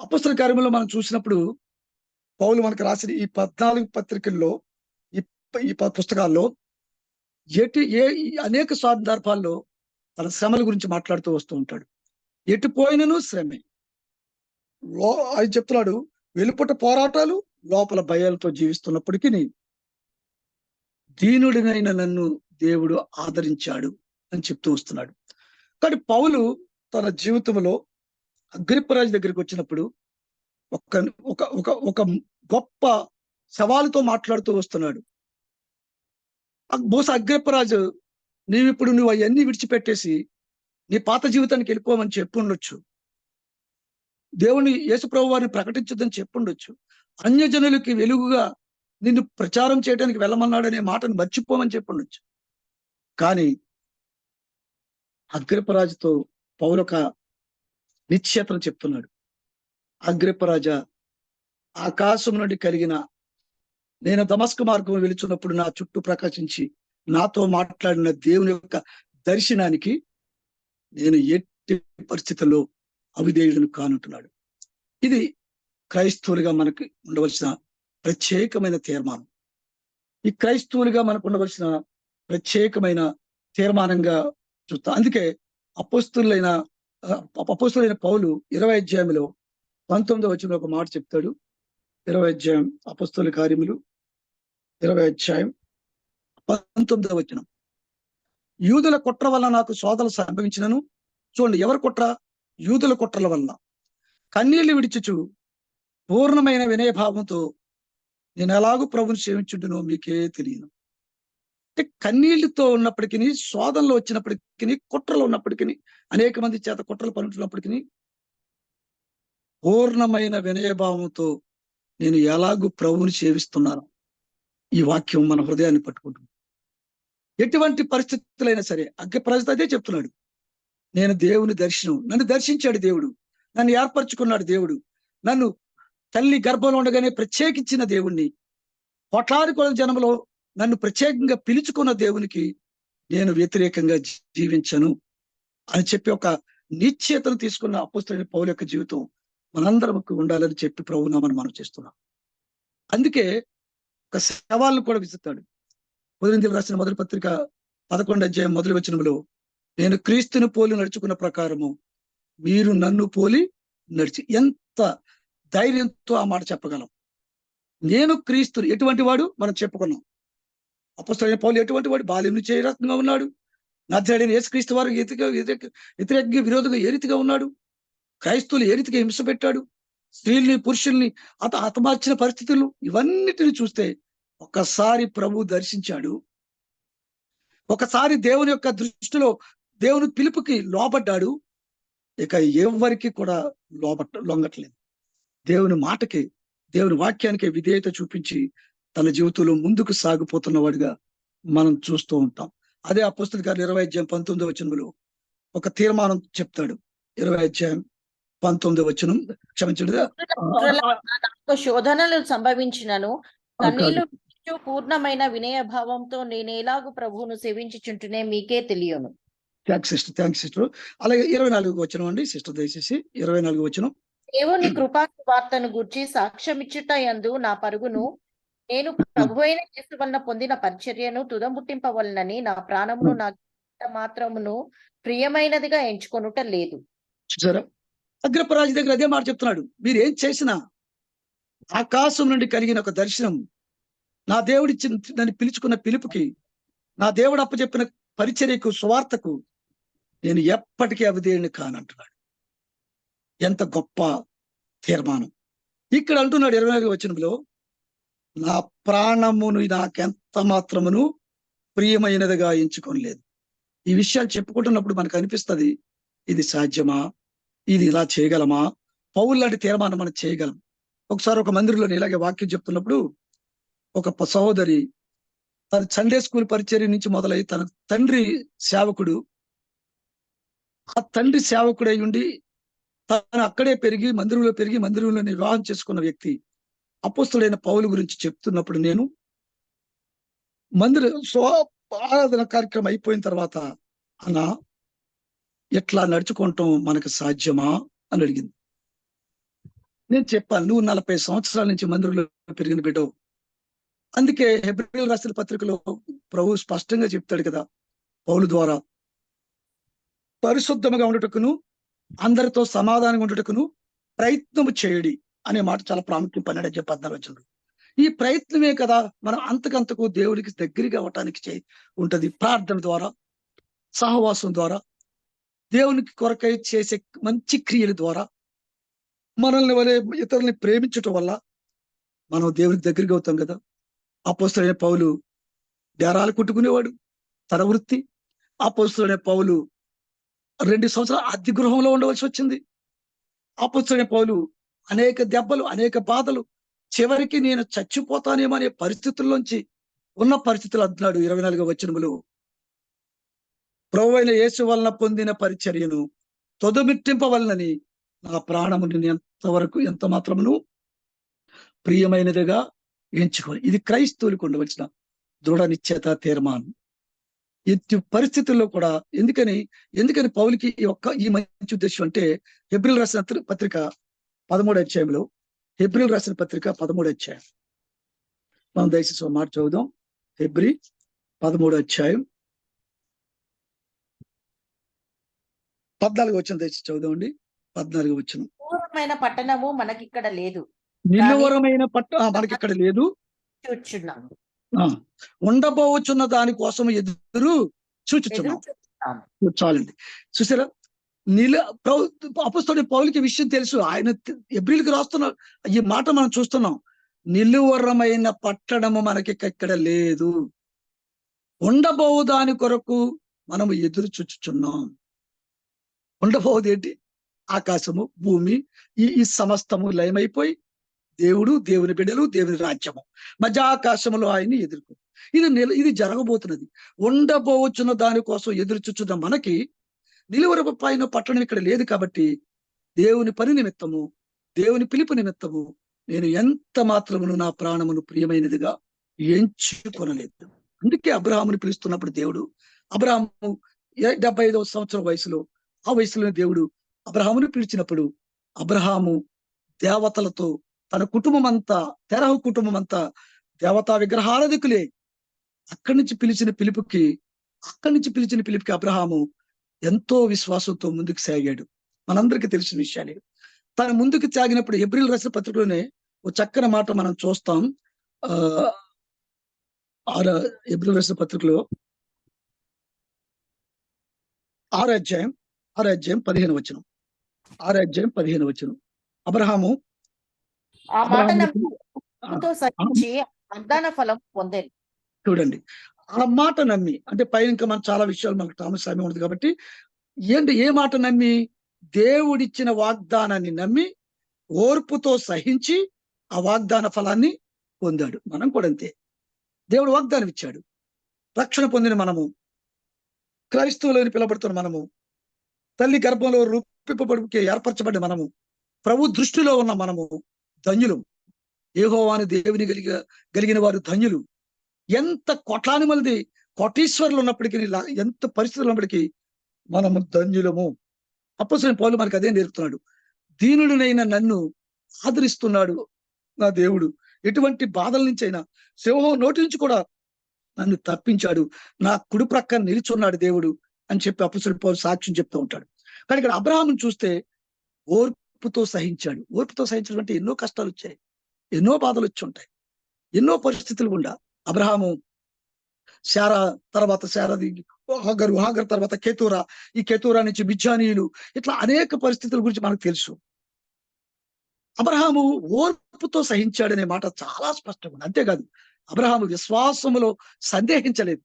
అపొస్తలుల కార్యములో మనం చూసినప్పుడు పౌలు మనకు రాసిన ఈ 14 పత్రికల్లో, ఈ పుస్తకాల్లో అనేక సందర్భాల్లో తన శ్రమల గురించి మాట్లాడుతూ వస్తూ ఉంటాడు. ఎటుపోయినను శ్రమే. ఆయన చెప్తున్నాడు, వెలుపట పోరాటాలు లోపల భయాలతో జీవిస్తున్నప్పటికీ దీనుడినైన నన్ను దేవుడు ఆదరించాడు అని చెప్తూ వస్తున్నాడు. కానీ పౌలు తన జీవితంలో అగ్రిప్పరాజు దగ్గరికి వచ్చినప్పుడు ఒక గొప్ప సవాలుతో మాట్లాడుతూ వస్తున్నాడు. బహుశా అగ్రిప్పరాజు, నువ్వు అవన్నీ విడిచిపెట్టేసి నీ పాత జీవితానికి వెళ్ళిపోమని చెప్పుండొచ్చు, దేవుని యేసుప్రభు వారిని ప్రకటించొద్దని చెప్పుండొచ్చు, అన్యజనులకి వెలుగుగా నిన్ను ప్రచారం చేయడానికి వెళ్ళమన్నాడనే మాటను మర్చిపోమని చెప్పుండొచ్చు. కానీ అగ్రిప్పరాజుతో పౌలు ఒక నిశ్చయతను చెప్తున్నాడు. అగ్రిప్పరాజా, ఆకాశం నుండి కలిగిన నేను దమస్కు మార్గం వెళుచున్నప్పుడు నా చుట్టూ ప్రకాశించి నాతో మాట్లాడిన దేవుని యొక్క దర్శనానికి నేను ఎట్టి పరిస్థితుల్లో అవిధేయులను కానుంటున్నాడు. ఇది క్రైస్తవులుగా మనకి ఉండవలసిన ప్రత్యేకమైన తీర్మానం. ఈ క్రైస్తవులుగా మనకు ఉండవలసిన ప్రత్యేకమైన తీర్మానంగా చూస్తాం. అందుకే అపోస్తులైన పౌలు 20 అధ్యాయంలో 19వ వచనంలో ఒక మాట చెప్తాడు. 20 అధ్యాయం అపోస్తుల కార్యములు 20 అధ్యాయం 19వ వచనం. యూదుల కుట్ర వల్ల నాకు శోధనలు సంభవించినను, చూడండి ఎవరి కుట్ర? యూదుల కుట్రల వల్ల కన్నీళ్లు విడిచుచు పూర్ణమైన వినయభావంతో నేను ఎలాగూ ప్రభుని సేవించుంటునో మీకే తెలియను. అంటే కన్నీళ్లతో ఉన్నప్పటికీ, శోధనలు వచ్చినప్పటికీ, కుట్రలు ఉన్నప్పటికీ, అనేక మంది చేత కుట్రలు పనుతున్నప్పటికీ పూర్ణమైన వినయభావంతో నేను ఎలాగూ ప్రభుని సేవిస్తున్నాను. ఈ వాక్యం మన హృదయాన్ని పట్టుకుంటుంది. ఎటువంటి పరిస్థితులైనా సరే అగ్రిప్పరాజు అదే చెప్తున్నాడు. నేను దేవుని నన్ను దర్శించాడు దేవుడు, నన్ను ఏర్పరచుకున్నాడు దేవుడు, నన్ను తల్లి గర్భంలో ఉండగానే ప్రత్యేకించిన దేవుణ్ణి, కోట్లాది కొలది జనంలో నన్ను ప్రత్యేకంగా పిలుచుకున్న దేవునికి నేను వ్యతిరేకంగా జీవించను అని చెప్పి ఒక నిశ్చయతను తీసుకున్న అపోస్తలుడైన పౌలు యొక్క జీవితం మనందరకు ఉండాలని చెప్పి ప్రభునామని మనం చేస్తున్నాం. అందుకే ఒక సవాళ్ళు కూడా విసురుతాడు. కొరింథీయులకు రాసిన మొదటి పత్రిక 11 అధ్యాయం మొదటి వచనంలో, నేను క్రీస్తుని పోలి నడుచుకున్న ప్రకారము మీరు నన్ను పోలి నడిచి. ఎంత ధైర్యంతో ఆ మాట చెప్పగలం. నేను క్రీస్తుని ఎటువంటి వాడు మనం చెప్పుకున్నాం. అపోస్తలుడైన పౌలు ఎటువంటి వాడు? బాల్యం నుంచి ఏ రకంగా ఉన్నాడు? నజరేయుడైన యేసుక్రీస్తు వారు వ్యతిరేకంగా విరోధంగా ఏ రీతిగా ఉన్నాడు? క్రైస్తవులు ఏ రీతిగా హింస పెట్టాడు? స్త్రీల్ని పురుషుల్ని హతమార్చిన పరిస్థితులు, ఇవన్నిటిని చూస్తే ఒకసారి ప్రభు దర్శించాడు. ఒకసారి దేవుని యొక్క దృష్టిలో దేవుని పిలుపుకి లోబడ్డాడు. ఇక ఎవరికి కూడా లొంగట్లేదు. దేవుని మాటకి, దేవుని వాక్యానికి విధేయత చూపించి తన జీవితంలో ముందుకు సాగిపోతున్నవాడిగా మనం చూస్తూ ఉంటాం. అదే అపోస్తలుల కార్యాలు 20 అధ్యాయం 19వ వచనంలో ఒక తీర్మానం చెప్తాడు. 20 అధ్యాయం 19వ వచనం, క్షమించండి, శోధనలు సంభవించినను కన్నీళ్లు పూర్ణమైన వినయభావంతో నేనేలాగు ప్రభువును సేవించుచుంటునే మీకే తెలియను. Thanks sister. అలాగే 24 వచనం అండి సిస్టర్, దయచేసి 24 వచనం. దేవుని కృపా వార్తను గూర్చి సాక్ష్యమిచ్చుట యందు నా పరుగును నేను ప్రభువైన యేసు వలన పొందిన పరిచర్యను తుదముట్టింపవలనని నా ప్రాణమును నా మాత్రమును ప్రియమైనదిగా ఎంచుకొనుట లేదు. చూసారా, అగ్రపరాజు దగ్గర అదే మాట చెప్తున్నాడు. మీరు ఏం చేసినా ఆకాశం నుండి కలిగిన ఒక దర్శనం, నా దేవుడిచ్చిన నన్ను పిలుచుకున్న పిలుపుకి, నా దేవుడు అప్పచెప్పిన పరిచర్యకు, సువార్తకు నేను ఎప్పటికీ అవిధేయుని కానంటున్నాడు. ఎంత గొప్ప తీర్మానం. ఇక్కడ అంటున్నాడు 24 వచనంలో, నా ప్రాణమును నాకెంత మాత్రమును ప్రియమైనదిగా ఎంచుకోలేదు. ఈ విషయాలు చెప్పుకుంటున్నప్పుడు మనకు అనిపిస్తుంది, ఇది సాధ్యమా, ఇది ఇలా చేయగలమా? పౌలు లాంటి తీర్మానం మనం చేయగలం. ఒకసారి ఒక మందిరంలో ఇలాగే వాక్యం చెప్తున్నప్పుడు ఒక సహోదరి తన సండే స్కూల్ పరిచర్య నుంచి మొదలై తన తండ్రి సేవకుడు, ఆ తండ్రి సేవకుడై ఉండి తను అక్కడే పెరిగి మందిరంలో వివాహం చేసుకున్న వ్యక్తి అపోస్తుడైన పౌలు గురించి చెప్తున్నప్పుడు నేను ఆరాధన కార్యక్రమం అయిపోయిన తర్వాత అన్న ఎట్లా నడుచుకుంటాం మనకు సాధ్యమా అని అడిగింది. నేను చెప్పాను, నువ్వు 40 సంవత్సరాల నుంచి మందిరంలో పెరిగిన బిడ్డవు. అందుకే హెబ్రీయులకు రాసిన పత్రికలో ప్రభు స్పష్టంగా చెప్తాడు కదా, పౌలు ద్వారా పరిశుద్ధముగా ఉండటకును అందరితో సమాధానంగా ఉండటకును ప్రయత్నము చేయడి అనే మాట చాలా ప్రాముఖ్యం. 12-14 వచనంలో ఈ ప్రయత్నమే కదా మనం అంతకంతకు దేవుడికి దగ్గరగా అవ్వటానికి ఉంటది. ప్రార్థన ద్వారా, సహవాసం ద్వారా, దేవునికి కొరకై చేసే మంచి క్రియల ద్వారా, మనల్ని వలె ఇతరుల్ని ప్రేమించటం వల్ల మనం దేవునికి దగ్గరగా అవుతాం కదా. అపోస్తలుడైన పౌలు డేరాలు కుట్టుకునేవాడు, తన వృత్తి. అపోస్తలుడైన పౌలు 2 సంవత్సరాలు అద్దె గృహంలో ఉండవలసి వచ్చింది. అపోస్తలుడైన పౌలు అనేక దెబ్బలు, అనేక బాధలు, చివరికి నేను చచ్చిపోతానేమో అనే పరిస్థితుల్లోంచి ఉన్న పరిస్థితులు అంటున్నాడు 24వ వచనములో, ప్రభువైన యేసు వలన పొందిన పరిచర్యను తొదమిట్టింపవలనని నా ప్రాణముని ఎంతవరకు ఎంత మాత్రమును ప్రియమైనదిగా ఎంచుకోవాలి. ఇది క్రైస్తవులకు ఉండవలసిన దృఢ నిశ్చయత, తీర్మానం. ఎట్టి పరిస్థితుల్లో కూడా ఎందుకని పౌలుకి ఈ మంచి ఉద్దేశం అంటే, హెబ్రీయులకు రాసిన పత్రిక 13వ అధ్యాయంలో, హెబ్రీయులకు రాసిన పత్రిక 13వ అధ్యాయం మనం దయచేసి మాట చదువుదాం. హెబ్రీ 13వ అధ్యాయం 14వ వచనం దయచేసి చదువుదామండి. 14వ వచనం. దూరమైన పట్టణము మనకిక్కడ లేదు, నిలువరమైన మనకి ఇక్కడ లేదు, చూచున్నాము. ఉండబోచున్న దాని కోసం ఎదురు చూచుచున్నాం. చాలండి. చూసారా, అపోస్తలుడైన పౌలుకి విషయం తెలుసు. ఆయన హెబ్రీయులకు రాస్తున్న ఈ మాట మనం చూస్తున్నాం. నిలువరమైన పట్టణము మనకి ఇక్కడ లేదు, ఉండబోవు దాని కొరకు మనము ఎదురు చూచుచున్నాం. ఉండబోదు ఏంటి? ఆకాశము, భూమి, ఈ సమస్తము లయమైపోయి దేవుడు, దేవుని బిడ్డలు, దేవుని రాజ్యము మధ్య ఆకాశములో ఆయన్ని ఎదుర్కొ ఇది జరగబోతున్నది. ఉండబోచున్న దానికోసం ఎదురు చూచున్న మనకి నిలువరపు పైన పట్టణం ఇక్కడ లేదు కాబట్టి, దేవుని పని నిమిత్తము, దేవుని పిలుపు నిమిత్తము నేను ఎంత మాత్రమును నా ప్రాణమును ప్రియమైనదిగా ఎంచుకొనలేదు. అందుకే అబ్రహాముని పిలుస్తున్నప్పుడు దేవుడు, అబ్రహాము 75వ సంవత్సరం వయసులో, ఆ వయసులో దేవుడు అబ్రహాముని పిలిచినప్పుడు, అబ్రహాము దేవతలతో తన కుటుంబం అంతా, తెరహు కుటుంబం అంతా దేవతా విగ్రహారాధికులే. అక్కడి నుంచి పిలిచిన పిలుపుకి అబ్రహాము ఎంతో విశ్వాసంతో ముందుకు సాగాడు. మనందరికీ తెలిసిన విషయాలే. తను ముందుకు సాగినప్పుడు హెబ్రీయులకు రాసిన పత్రికలోనే ఓ చక్కని మాట మనం చూస్తాం. హెబ్రీయులకు రాసిన పత్రికలో 6వ అధ్యాయం 15వ వచనం. 6వ అధ్యాయం 15వ వచనం. అబ్రహాము ఆ మాట సహించి వాగ్దాన ఫలం పొందేది. చూడండి, ఆ మాట నమ్మి, అంటే పైన ఇంకా మన చాలా విషయాలు మనకు తామస్వామి ఉండదు కాబట్టి, ఏ మాట నమ్మి? దేవుడిచ్చిన వాగ్దానాన్ని నమ్మి ఓర్పుతో సహించి ఆ వాగ్దాన ఫలాన్ని పొందాడు. మనం కూడా అంతే. దేవుడు వాగ్దానం ఇచ్చాడు. రక్షణ పొందిన మనము, క్రైస్తవులని పిలబడుతున్న మనము, తల్లి గర్భంలో రూపింపబడికి ఏర్పరచబడిన మనము, ప్రభు దృష్టిలో ఉన్న మనము ధన్యులు. యెహోవాను దేవుని కలిగిన వారు ధన్యులు. ఎంత కోట్లాది మంది కోటీశ్వరులు ఉన్నప్పటికీ, ఎంత పరిస్థితులు ఉన్నప్పటికీ మనము ధన్యులము. అపోస్తలుడైన పౌలు మనకు అదే నేర్పుతున్నాడు. దీనుడినైన నన్ను ఆదరిస్తున్నాడు నా దేవుడు. ఎటువంటి బాధల నుంచి అయినా, సింహం నోటి నుంచి కూడా నన్ను తప్పించాడు, నా కుడి ప్రక్కన నిలిచున్నాడు దేవుడు అని చెప్పి అపోస్తలుడైన పౌలు సాక్ష్యం చెప్తూ ఉంటాడు. కానీ ఇక్కడ అబ్రహామును చూస్తే ఓర్పుతో సహించాడు. ఓర్పుతో సహించడం అంటే ఎన్నో కష్టాలు వచ్చాయి, ఎన్నో బాధలు వచ్చి ఉంటాయి, ఎన్నో పరిస్థితులు గుండా అబ్రహాము శారా తర్వాత శారది, హాగరు తర్వాత కేతూరా, ఈ కేతూరా నుంచి మిద్యానీయులు, ఇట్లా అనేక పరిస్థితుల గురించి మనకు తెలుసు. అబ్రహాము ఓర్పుతో సహించాడనే మాట చాలా స్పష్టంగా ఉంది. అంతేకాదు, అబ్రహాము విశ్వాసములో సందేహించలేదు.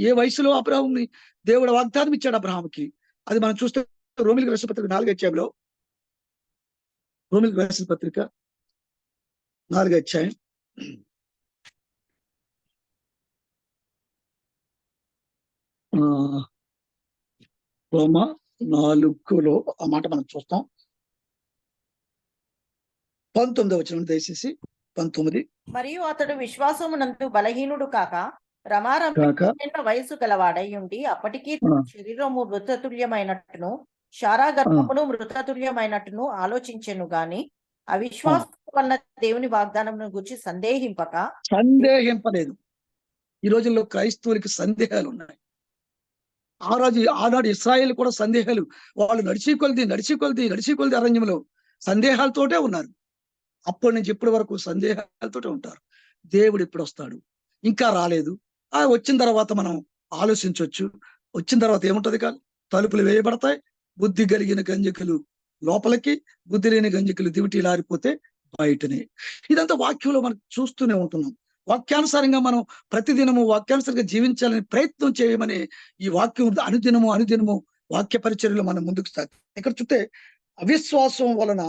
ఏ వయసులో అబ్రహాముని దేవుడు వాగ్దానం ఇచ్చాడు అబ్రహాముకి, అది మనం చూస్తే రోమిలికి రాసిన పత్రిక 4వ అధ్యాయంలో, రోమిలికి రాసిన పత్రిక 4వ అధ్యాయం రోమ 4లో ఆ మాట మనం చూస్తాం. 19వ వచనం దయచేసి 19. మరియు అతడు విశ్వాసమునందు బలహీనుడు కాక రమారమ్యమైన వయసు గలవాడై ఉండి అప్పటికీ శరీరము మృతతుల్యమైనట్టును శారా గర్భమును మృతతుల్యమైనట్టును ఆలోచించెను గాని అవిశ్వాసం వలన దేవుని వాగ్దానమును గురించి సందేహింపలేదు. ఈ రోజుల్లో క్రైస్తవులకి సందేహాలు ఉన్నాయి. ఆనాడు ఇశ్రాయేల్ కూడా సందేహాలు, వాళ్ళు నడిచి కొలిది అరణ్యంలో సందేహాలతోటే ఉన్నారు. అప్పటి నుంచి ఇప్పటి వరకు సందేహాలతోటే ఉంటారు. దేవుడు ఎప్పుడు వస్తాడు, ఇంకా రాలేదు, వచ్చిన తర్వాత మనం ఆలోచించవచ్చు. వచ్చిన తర్వాత ఏముంటది కాదు, తలుపులు వేయబడతాయి, బుద్ధి కలిగిన గంజకులు లోపలికి, బుద్ధి లేని గంజకులు దివిటీలారిపోతే బయటనే. ఇదంతా వాక్యంలో మనం చూస్తూనే ఉంటున్నాం. వాక్యానుసారంగా మనం ప్రతిదినము వాక్యానుసారంగా జీవించాలని ప్రయత్నం చేయమని ఈ వాక్యం అనుదినము వాక్య పరిచర్యలో మనం ముందుకు సాగుతాం. ఇక్కడ చూస్తే అవిశ్వాసం వలన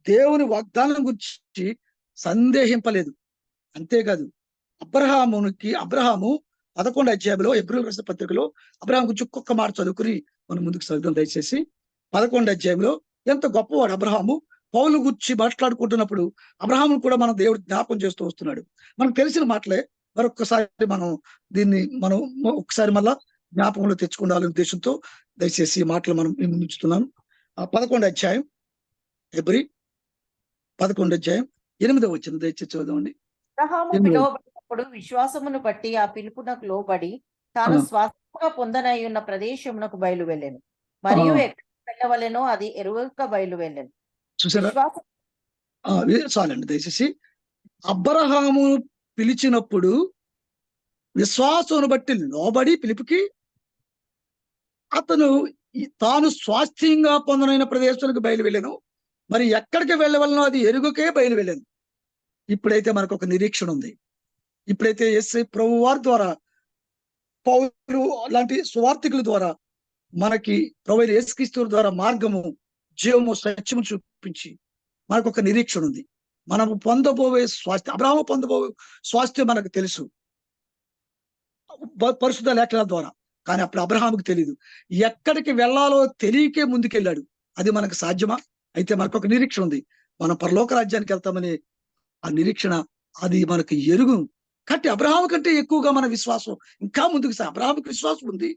దేవుని వాగ్దానం గురించి సందేహింపలేదు. అంతేకాదు, అబ్రహాము 11వ అధ్యాయంలో హెబ్రీయులకు రాసిన పత్రికలో అబ్రహాం గురించి ఒక్కొక్క మాట చదువుకుని మనం ముందుకు సాగుతాం. దయచేసి 11వ అధ్యాయంలో ఎంత గొప్పవాడు అబ్రహాము. పౌలు గురించి మాట్లాడుకుంటున్నప్పుడు అబ్రహామును కూడా మనం దేవుడు జ్ఞాపకం చేస్తూ వస్తున్నాడు. మనకు తెలిసిన మాటలే మరొకసారి మనం ఒకసారి మళ్ళా జ్ఞాపకంలో తెచ్చుకోవాలనే ఉద్దేశంతో దయచేసి ఈ మాటలు మనం ముందుస్తున్నాను. 11వ అధ్యాయం, హెబ్రీ 11వ అధ్యాయం 8వ వచనం దయచేసి చదువుదామండి. అబ్రహాము పిలువబడినప్పుడు విశ్వాసమును బట్టి ఆ పిలుపునకు లోబడి తాను స్వాస్థ్యంగా పొందనై ఉన్న ప్రదేశమునకు బయలు వెళ్ళెను, మరియు ఎక్కడ వెళ్ళవలెనో అది ఎరుగక బయలు వెళ్ళెను. చూసారా? చాలండి దయచేసి. అబ్రహాము పిలిచినప్పుడు విశ్వాసమును బట్టి లోబడి పిలుపుకి అతను తాను స్వాస్థ్యంగా పొందనైన ప్రదేశాలకు బయలు వెళ్ళాను, మరి ఎక్కడికి వెళ్ళవలనో అది ఎరుగకే బయలు వెళ్ళాను. ఇప్పుడైతే మనకు ఒక నిరీక్షణ ఉంది. ఇప్పుడైతే యేసు ప్రభు వారి ద్వారా, పౌలు లాంటి సువార్థికుల ద్వారా మనకి ప్రభు యేసుక్రీస్తు ద్వారా మార్గము, జీవము, సత్యము చూపించి మనకు ఒక నిరీక్షణ ఉంది. మనము పొందబోయే స్వాస్థ్యం, అబ్రహాము పొందబోయే స్వాస్థ్యం మనకు తెలుసు పరిశుద్ధ లేఖనాల ద్వారా. కానీ అప్పుడు అబ్రహాముకు తెలియదు, ఎక్కడికి వెళ్ళాలో తెలియకే ముందుకెళ్ళాడు. అది మనకు సాధ్యమా? అయితే మనకు ఒక నిరీక్షణ ఉంది, మనం పరలోక రాజ్యానికి వెళ్తామని ఆ నిరీక్షణ, అది మనకు ఎరుగు. కాబట్టి అబ్రహాము కంటే ఎక్కువగా మన విశ్వాసం ఇంకా ముందుకు అబ్రహాముకి విశ్వాసం ఉంది.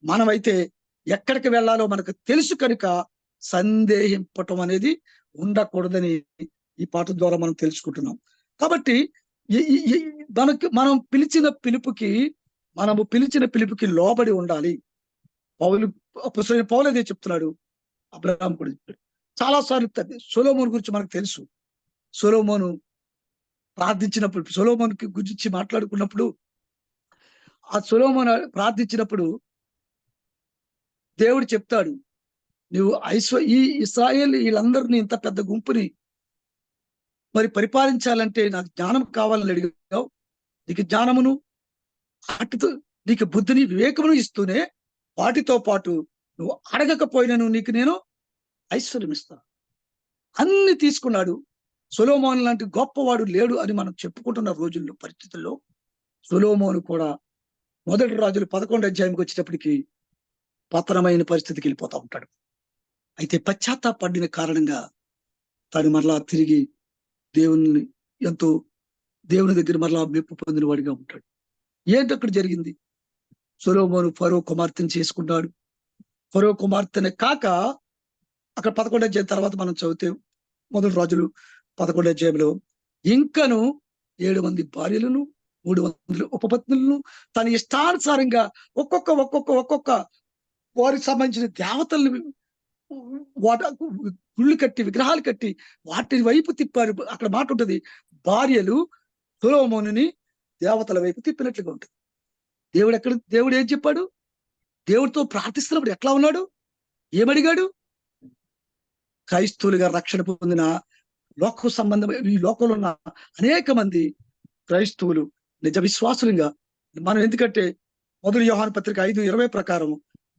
మనమైతే ఎక్కడికి వెళ్ళాలో మనకు తెలుసు కనుక సందేహింపటం అనేది ఉండకూడదని ఈ పాఠం ద్వారా మనం తెలుసుకుంటున్నాం. కాబట్టి మనం పిలిచిన పిలుపుకి లోబడి ఉండాలి. పౌలు అదే చెప్తున్నాడు, అబ్రహాం కూడా చెప్పాడు. చాలాసార్లు సొలొమోను గురించి మనకు తెలుసు. సొలొమోను ప్రార్థించినప్పుడు, సొలొమోనుకి గురించి మాట్లాడుకున్నప్పుడు, ఆ సొలొమోను ప్రార్థించినప్పుడు దేవుడు చెప్తాడు, నువ్వు ఈ ఇశ్రాయేల్ వీళ్ళందరినీ, ఇంత పెద్ద గుంపుని మరి పరిపాలించాలంటే నాకు జ్ఞానం కావాలని అడిగావు. నీకు జ్ఞానమును, వాటితో నీకు బుద్ధిని, వివేకమును ఇస్తూనే వాటితో పాటు నువ్వు అడగకపోయినను నీకు నేను ఐశ్వర్యం ఇస్తాను. అన్ని తీసుకున్నాడు. సొలొమోను లాంటి గొప్పవాడు లేడు అని మనం చెప్పుకుంటున్న రోజుల్లో, పరిస్థితుల్లో సొలొమోను కూడా మొదటి రాజులు 11వ అధ్యాయంకి వచ్చేటప్పటికి పతనమైన పరిస్థితికి వెళ్ళిపోతా ఉంటాడు. అయితే పశ్చాత్తాపడిన కారణంగా తను మరలా తిరిగి దేవుని ఎంతో దేవుని దగ్గర మరలా మెప్పు పొందిన వాడిగా ఉంటాడు. ఏంటి అక్కడ జరిగింది? సొలొమోను ఫరో కుమార్తెను చేసుకున్నాడు. ఫరో కుమార్తెనే కాక అక్కడ 11వ అధ్యాయం తర్వాత మనం చదివితే మొదటి రాజులు 11వ అధ్యాయంలో ఇంకను 7 మంది భార్యలను 300 ఉపపత్నులను తన ఇష్టానుసారంగా ఒక్కొక్క వారికి సంబంధించిన దేవతలను గుళ్ళు కట్టి విగ్రహాలు కట్టి వాటి వైపు తిప్పారు. అక్కడ మాట ఉంటుంది, భార్యలు సొలొమోనుని దేవతల వైపు తిప్పినట్లుగా ఉంటుంది. దేవుడు ఏం చెప్పాడు? దేవుడితో ప్రార్థిస్తున్నప్పుడు ఎట్లా ఉన్నాడు? ఏమడిగాడు? క్రైస్తవులుగా రక్షణ పొందిన లోక సంబంధమైన ఈ లోకంలో ఉన్న అనేక మంది క్రైస్తవులు నిజ విశ్వాసులుగా మనం, ఎందుకంటే 1 యోహాను పత్రిక 5:20 ప్రకారం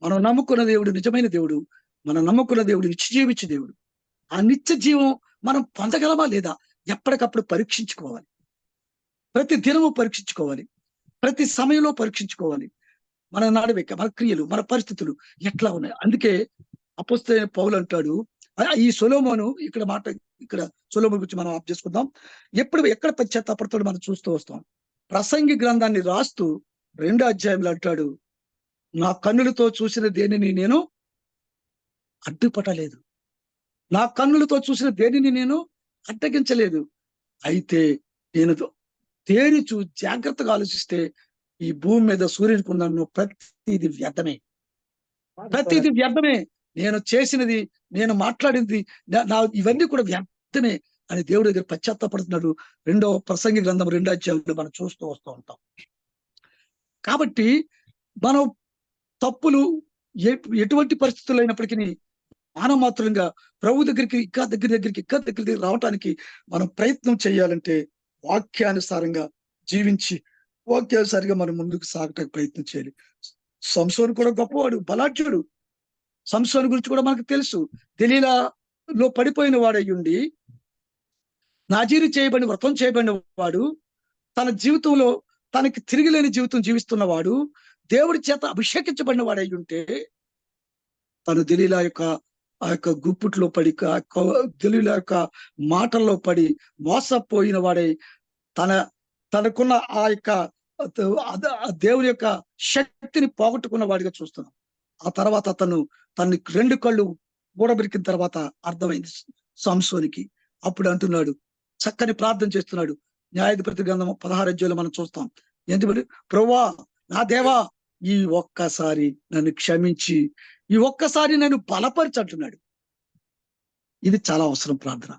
మనం నమ్ముకున్న దేవుడు నిజమైన దేవుడు, మనం నమ్ముకున్న దేవుడు నిత్య జీవించే దేవుడు. ఆ నిత్య జీవం మనం పొందగలమా లేదా ఎప్పటికప్పుడు పరీక్షించుకోవాలి. ప్రతి దినము పరీక్షించుకోవాలి, ప్రతి సమయంలో పరీక్షించుకోవాలి. మన నడవడిక, మన క్రియలు, మన పరిస్థితులు ఎట్లా ఉన్నాయి. అందుకే అపోస్తలుడైన పౌలు అంటాడు, ఈ సొలొమోను ఇక్కడ సొలొమోను గురించి మనం ఆఫ్ చేసుకుందాం. ఎక్కడ పశ్చాత్తాపడతాడో మనం చూస్తూ వస్తాం. ప్రసంగి గ్రంథాన్ని రాస్తూ 2వ అధ్యాయంలో అంటాడు, నా కన్నులతో చూసిన దేనిని నేను అడ్డుపట్టలేదు, నా కన్నులతో చూసిన దేనిని నేను అడ్డగించలేదు. అయితే నేను తేరిచు జాగ్రత్తగా ఆలోచిస్తే ఈ భూమి మీద సూర్యునికి ఉన్న ప్రతిది వ్యర్థమే, ప్రతిది వ్యర్థమే. నేను చేసినది, నేను మాట్లాడింది, ఇవన్నీ కూడా వ్యర్థమే అని దేవుడి దగ్గర పశ్చాత్తాపడుతున్నాడు. 2వ ప్రసంగి గ్రంథం 2వ అధ్యాయంలో మనం చూస్తూ వస్తూ ఉంటాం. కాబట్టి మనం తప్పులు ఎటువంటి పరిస్థితులు అయినప్పటికీ మానవ మాత్రంగా ప్రభు దగ్గరికి ఇంకా దగ్గరికి రావటానికి మనం ప్రయత్నం చేయాలంటే వాక్యానుసారంగా జీవించి వాక్యానుసారంగా మనం ముందుకు సాగటానికి ప్రయత్నం చేయాలి. సంసోను కూడా గొప్పవాడు, బలాఢ్యుడు. సంసోను గురించి కూడా మనకు తెలుసు. దెలీలాలో పడిపోయిన వాడయ్యుండి నాజీరు చేయబడిన, వ్రతం చేయబడిన వాడు, తన జీవితంలో తనకి తిరిగిలేని జీవితం జీవిస్తున్నవాడు, దేవుడి చేత అభిషేకించబడిన వాడయ్యుంటే తను దెలీలా యొక్క గుప్పుట్లో పడి, దెలీలా యొక్క మాటల్లో పడి మోసపోయిన వాడై తనకున్న ఆ యొక్క దేవుని యొక్క శక్తిని పోగొట్టుకున్న వాడిగా చూస్తున్నాం. ఆ తర్వాత తన 2 కళ్ళు ఊడబెరికిన తర్వాత అర్థమైంది సంసోనికి. అప్పుడు అంటున్నాడు, చక్కని ప్రార్థన చేస్తున్నాడు. న్యాయాధిపతి గ్రంథం 16వ అధ్యాయంలో మనం చూస్తాం. ఎందుకంటే, ప్రభువా నా దేవా, ఈ ఒక్కసారి నన్ను క్షమించి, ఈ ఒక్కసారి నన్ను బలపరిచి అంటున్నాడు. ఇది చాలా అవసరం ప్రార్థన.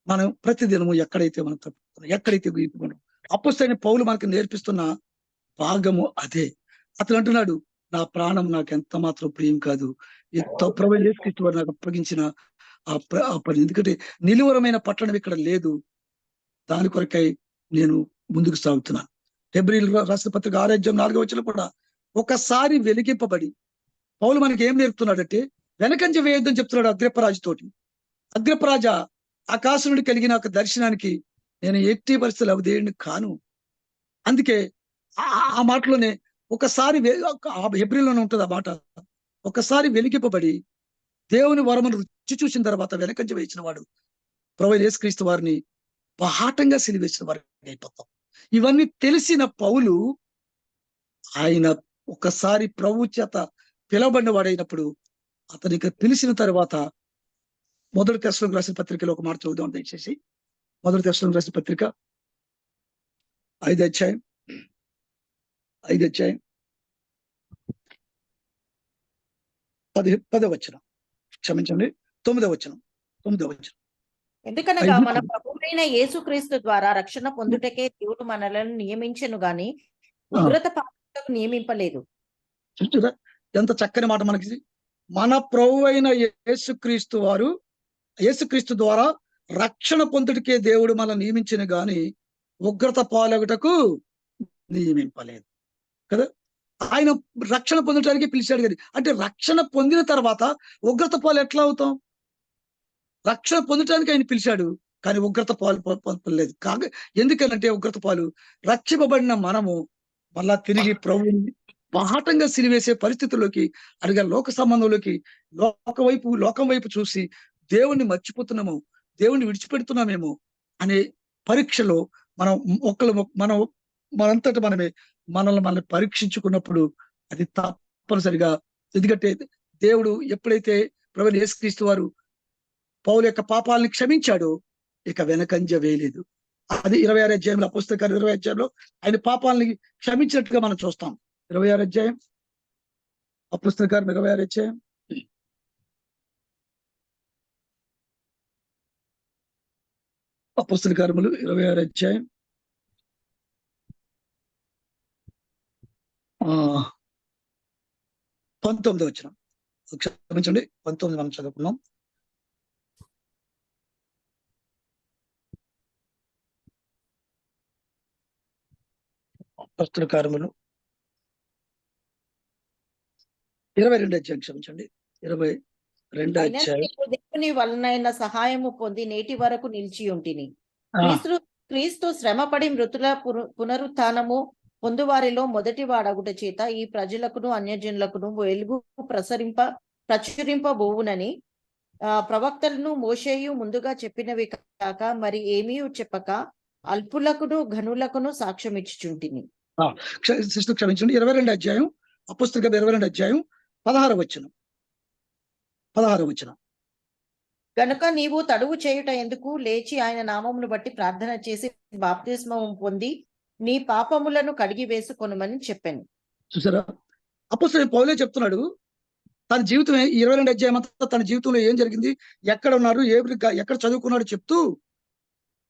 మనం ప్రతిదినము ఎక్కడైతే మనం తప్పుతున్నాం, ఎక్కడైతే మనం అపోస్తలుడైన పౌలు మనకు నేర్పిస్తున్న భాగము అదే. అతను అంటున్నాడు, నా ప్రాణం నాకు ఎంత మాత్రం ప్రియం కాదు, ప్రభువైన యేసుక్రీస్తు వారు నాకు అప్పగించిన ఆ పని, ఎందుకంటే నిలువరమైన పట్టణం ఇక్కడ లేదు, దాని కొరకై నేను ముందుకు సాగుతున్నాను. హెబ్రీయులకు రాసిన పత్రిక 6వ అధ్యాయం 4వ వచనం కూడా ఒకసారి వెలిగింపబడి పౌలు మనకి ఏం నేర్పుతున్నాడంటే, వెనకంజ వేయొద్దని చెప్తున్నాడు అగ్రిప్పరాజుతోటి. అగ్రిప్పరాజా, ఆకాశం నుండి కలిగిన ఒక దర్శనానికి నేను ఎట్టి పరిస్థితులు అవధేయుడిని కాను. అందుకే ఆ మాటలోనే ఒకసారి హెబ్రీలోనే ఉంటుంది ఆ మాట, ఒకసారి వెలిగింపబడి దేవుని వరమును రుచి చూసిన తర్వాత వెనకంజ వేయించిన వాడు ప్రభువైన యేసుక్రీస్తు వారిని బాహాటంగా సిలివేసిన వారిని అయిపోతాం. ఇవన్నీ తెలిసిన పౌలు ఆయన ఒకసారి ప్రభు చేత పిలవబడిన వాడైనప్పుడు అతనికి తెలిసిన తర్వాత 1 తెస్సలోనికీయులకు రాసిన పత్రికలో ఒక మాట చదువుదాం దయచేసి. 1 తెస్సలోనికీయులకు రాసిన పత్రిక 5వ అధ్యాయం 10వ వచనం, క్షమించండి 9వ వచనం. ఎందుకనగా మన ప్రభువైన యేసుక్రీస్తు ద్వారా రక్షణ పొందుటకే దేవుడు మనలను నియమించెను గాని ఉగ్రత పాపములకు నియమింపలేదు. చూస్తురా ఎంత చక్కని మాట మనకి. మన ప్రభువైన యేసుక్రీస్తు ద్వారా రక్షణ పొందుటకే దేవుడు మనల్ని నియమించిన గాని ఉగ్రత పాలగుటకు నియమింపలేదు కదా. ఆయన రక్షణ పొందడానికి పిలిచాడు కానీ, అంటే రక్షణ పొందిన తర్వాత ఉగ్రత పాలు ఎట్లా అవుతాం? రక్షణ పొందడానికి ఆయన పిలిచాడు కానీ ఉగ్రత పాలు పొందలేదు. ఎందుకనంటే ఉగ్రత పాలు రక్షింపబడిన మనము మళ్ళా తిరిగి ప్రభువుని బాహాటంగా సిలివేసే పరిస్థితుల్లోకి, అనగా లోక సంబంధంలోకి, లోకం వైపు చూసి దేవుణ్ణి మర్చిపోతున్నాము, దేవుణ్ణి విడిచిపెడుతున్నామేమో అనే పరీక్షలో మనం మనం మనంతట మనమే మనల్ని పరీక్షించుకున్నప్పుడు అది తప్పనిసరిగా, ఎందుకంటే దేవుడు ఎప్పుడైతే ప్రభువైన యేసుక్రీస్తు వారు పౌలు యొక్క పాపాలని క్షమించాడో ఇక వెనకంజ వేయలేదు. అది 26 అధ్యాయంలో, అపోస్తలుల కార్యం 20 అధ్యాయంలో ఆయన పాపాలని క్షమించినట్టుగా మనం చూస్తాం. 26 అధ్యాయం, అపోస్తలుల కార్యం 26 అధ్యాయం. అపోస్తలుల కార్యములు 26 అధ్యాయం 19వ వచనం. క్షమించండి, 19 మనం చదువుకున్నాం. అపోస్తలుల కార్యములు 22 అధ్యాయం, క్షమించండి, 22 అధ్యాయం. దేవుని వలనైన సహాయము పొంది నేటి వరకు నిలిచి ఉంటిని. క్రీస్తు శ్రమపడి మృతుల పునరుత్థానము పొందువారిలో మొదటి వాడగుట చేత ఈ ప్రజలకును అన్యజనులకును వెలుగు ప్రచురింపబోవునని ప్రవక్తలను మోషేయు ముందుగా చెప్పినవి కాక మరి ఏమీ చెప్పక అల్పులకును ఘనులకును సాక్ష్యం ఇచ్చుచుంటిని. క్షమించండి, 22 అధ్యాయం, అపోస్తలుల కార్యం 22 అధ్యాయం 16వ వచనం. గనుక నీవు తడువు చేయుట ఎందుకు, లేచి ఆయన నామమును బట్టి ప్రార్థన చేసి బాప్తిస్మము పొంది నీ పాపములను కడిగి వేసుకొనుమని చెప్పాను. చూసారా, అపోస్తలుడైన పౌలే చెప్తున్నాడు తన జీవితం, 22 అధ్యాయం అంతా తన జీవితంలో ఏం జరిగింది, ఎక్కడ ఉన్నారు, ఎక్కడ చదువుకున్నాడు చెప్తూ,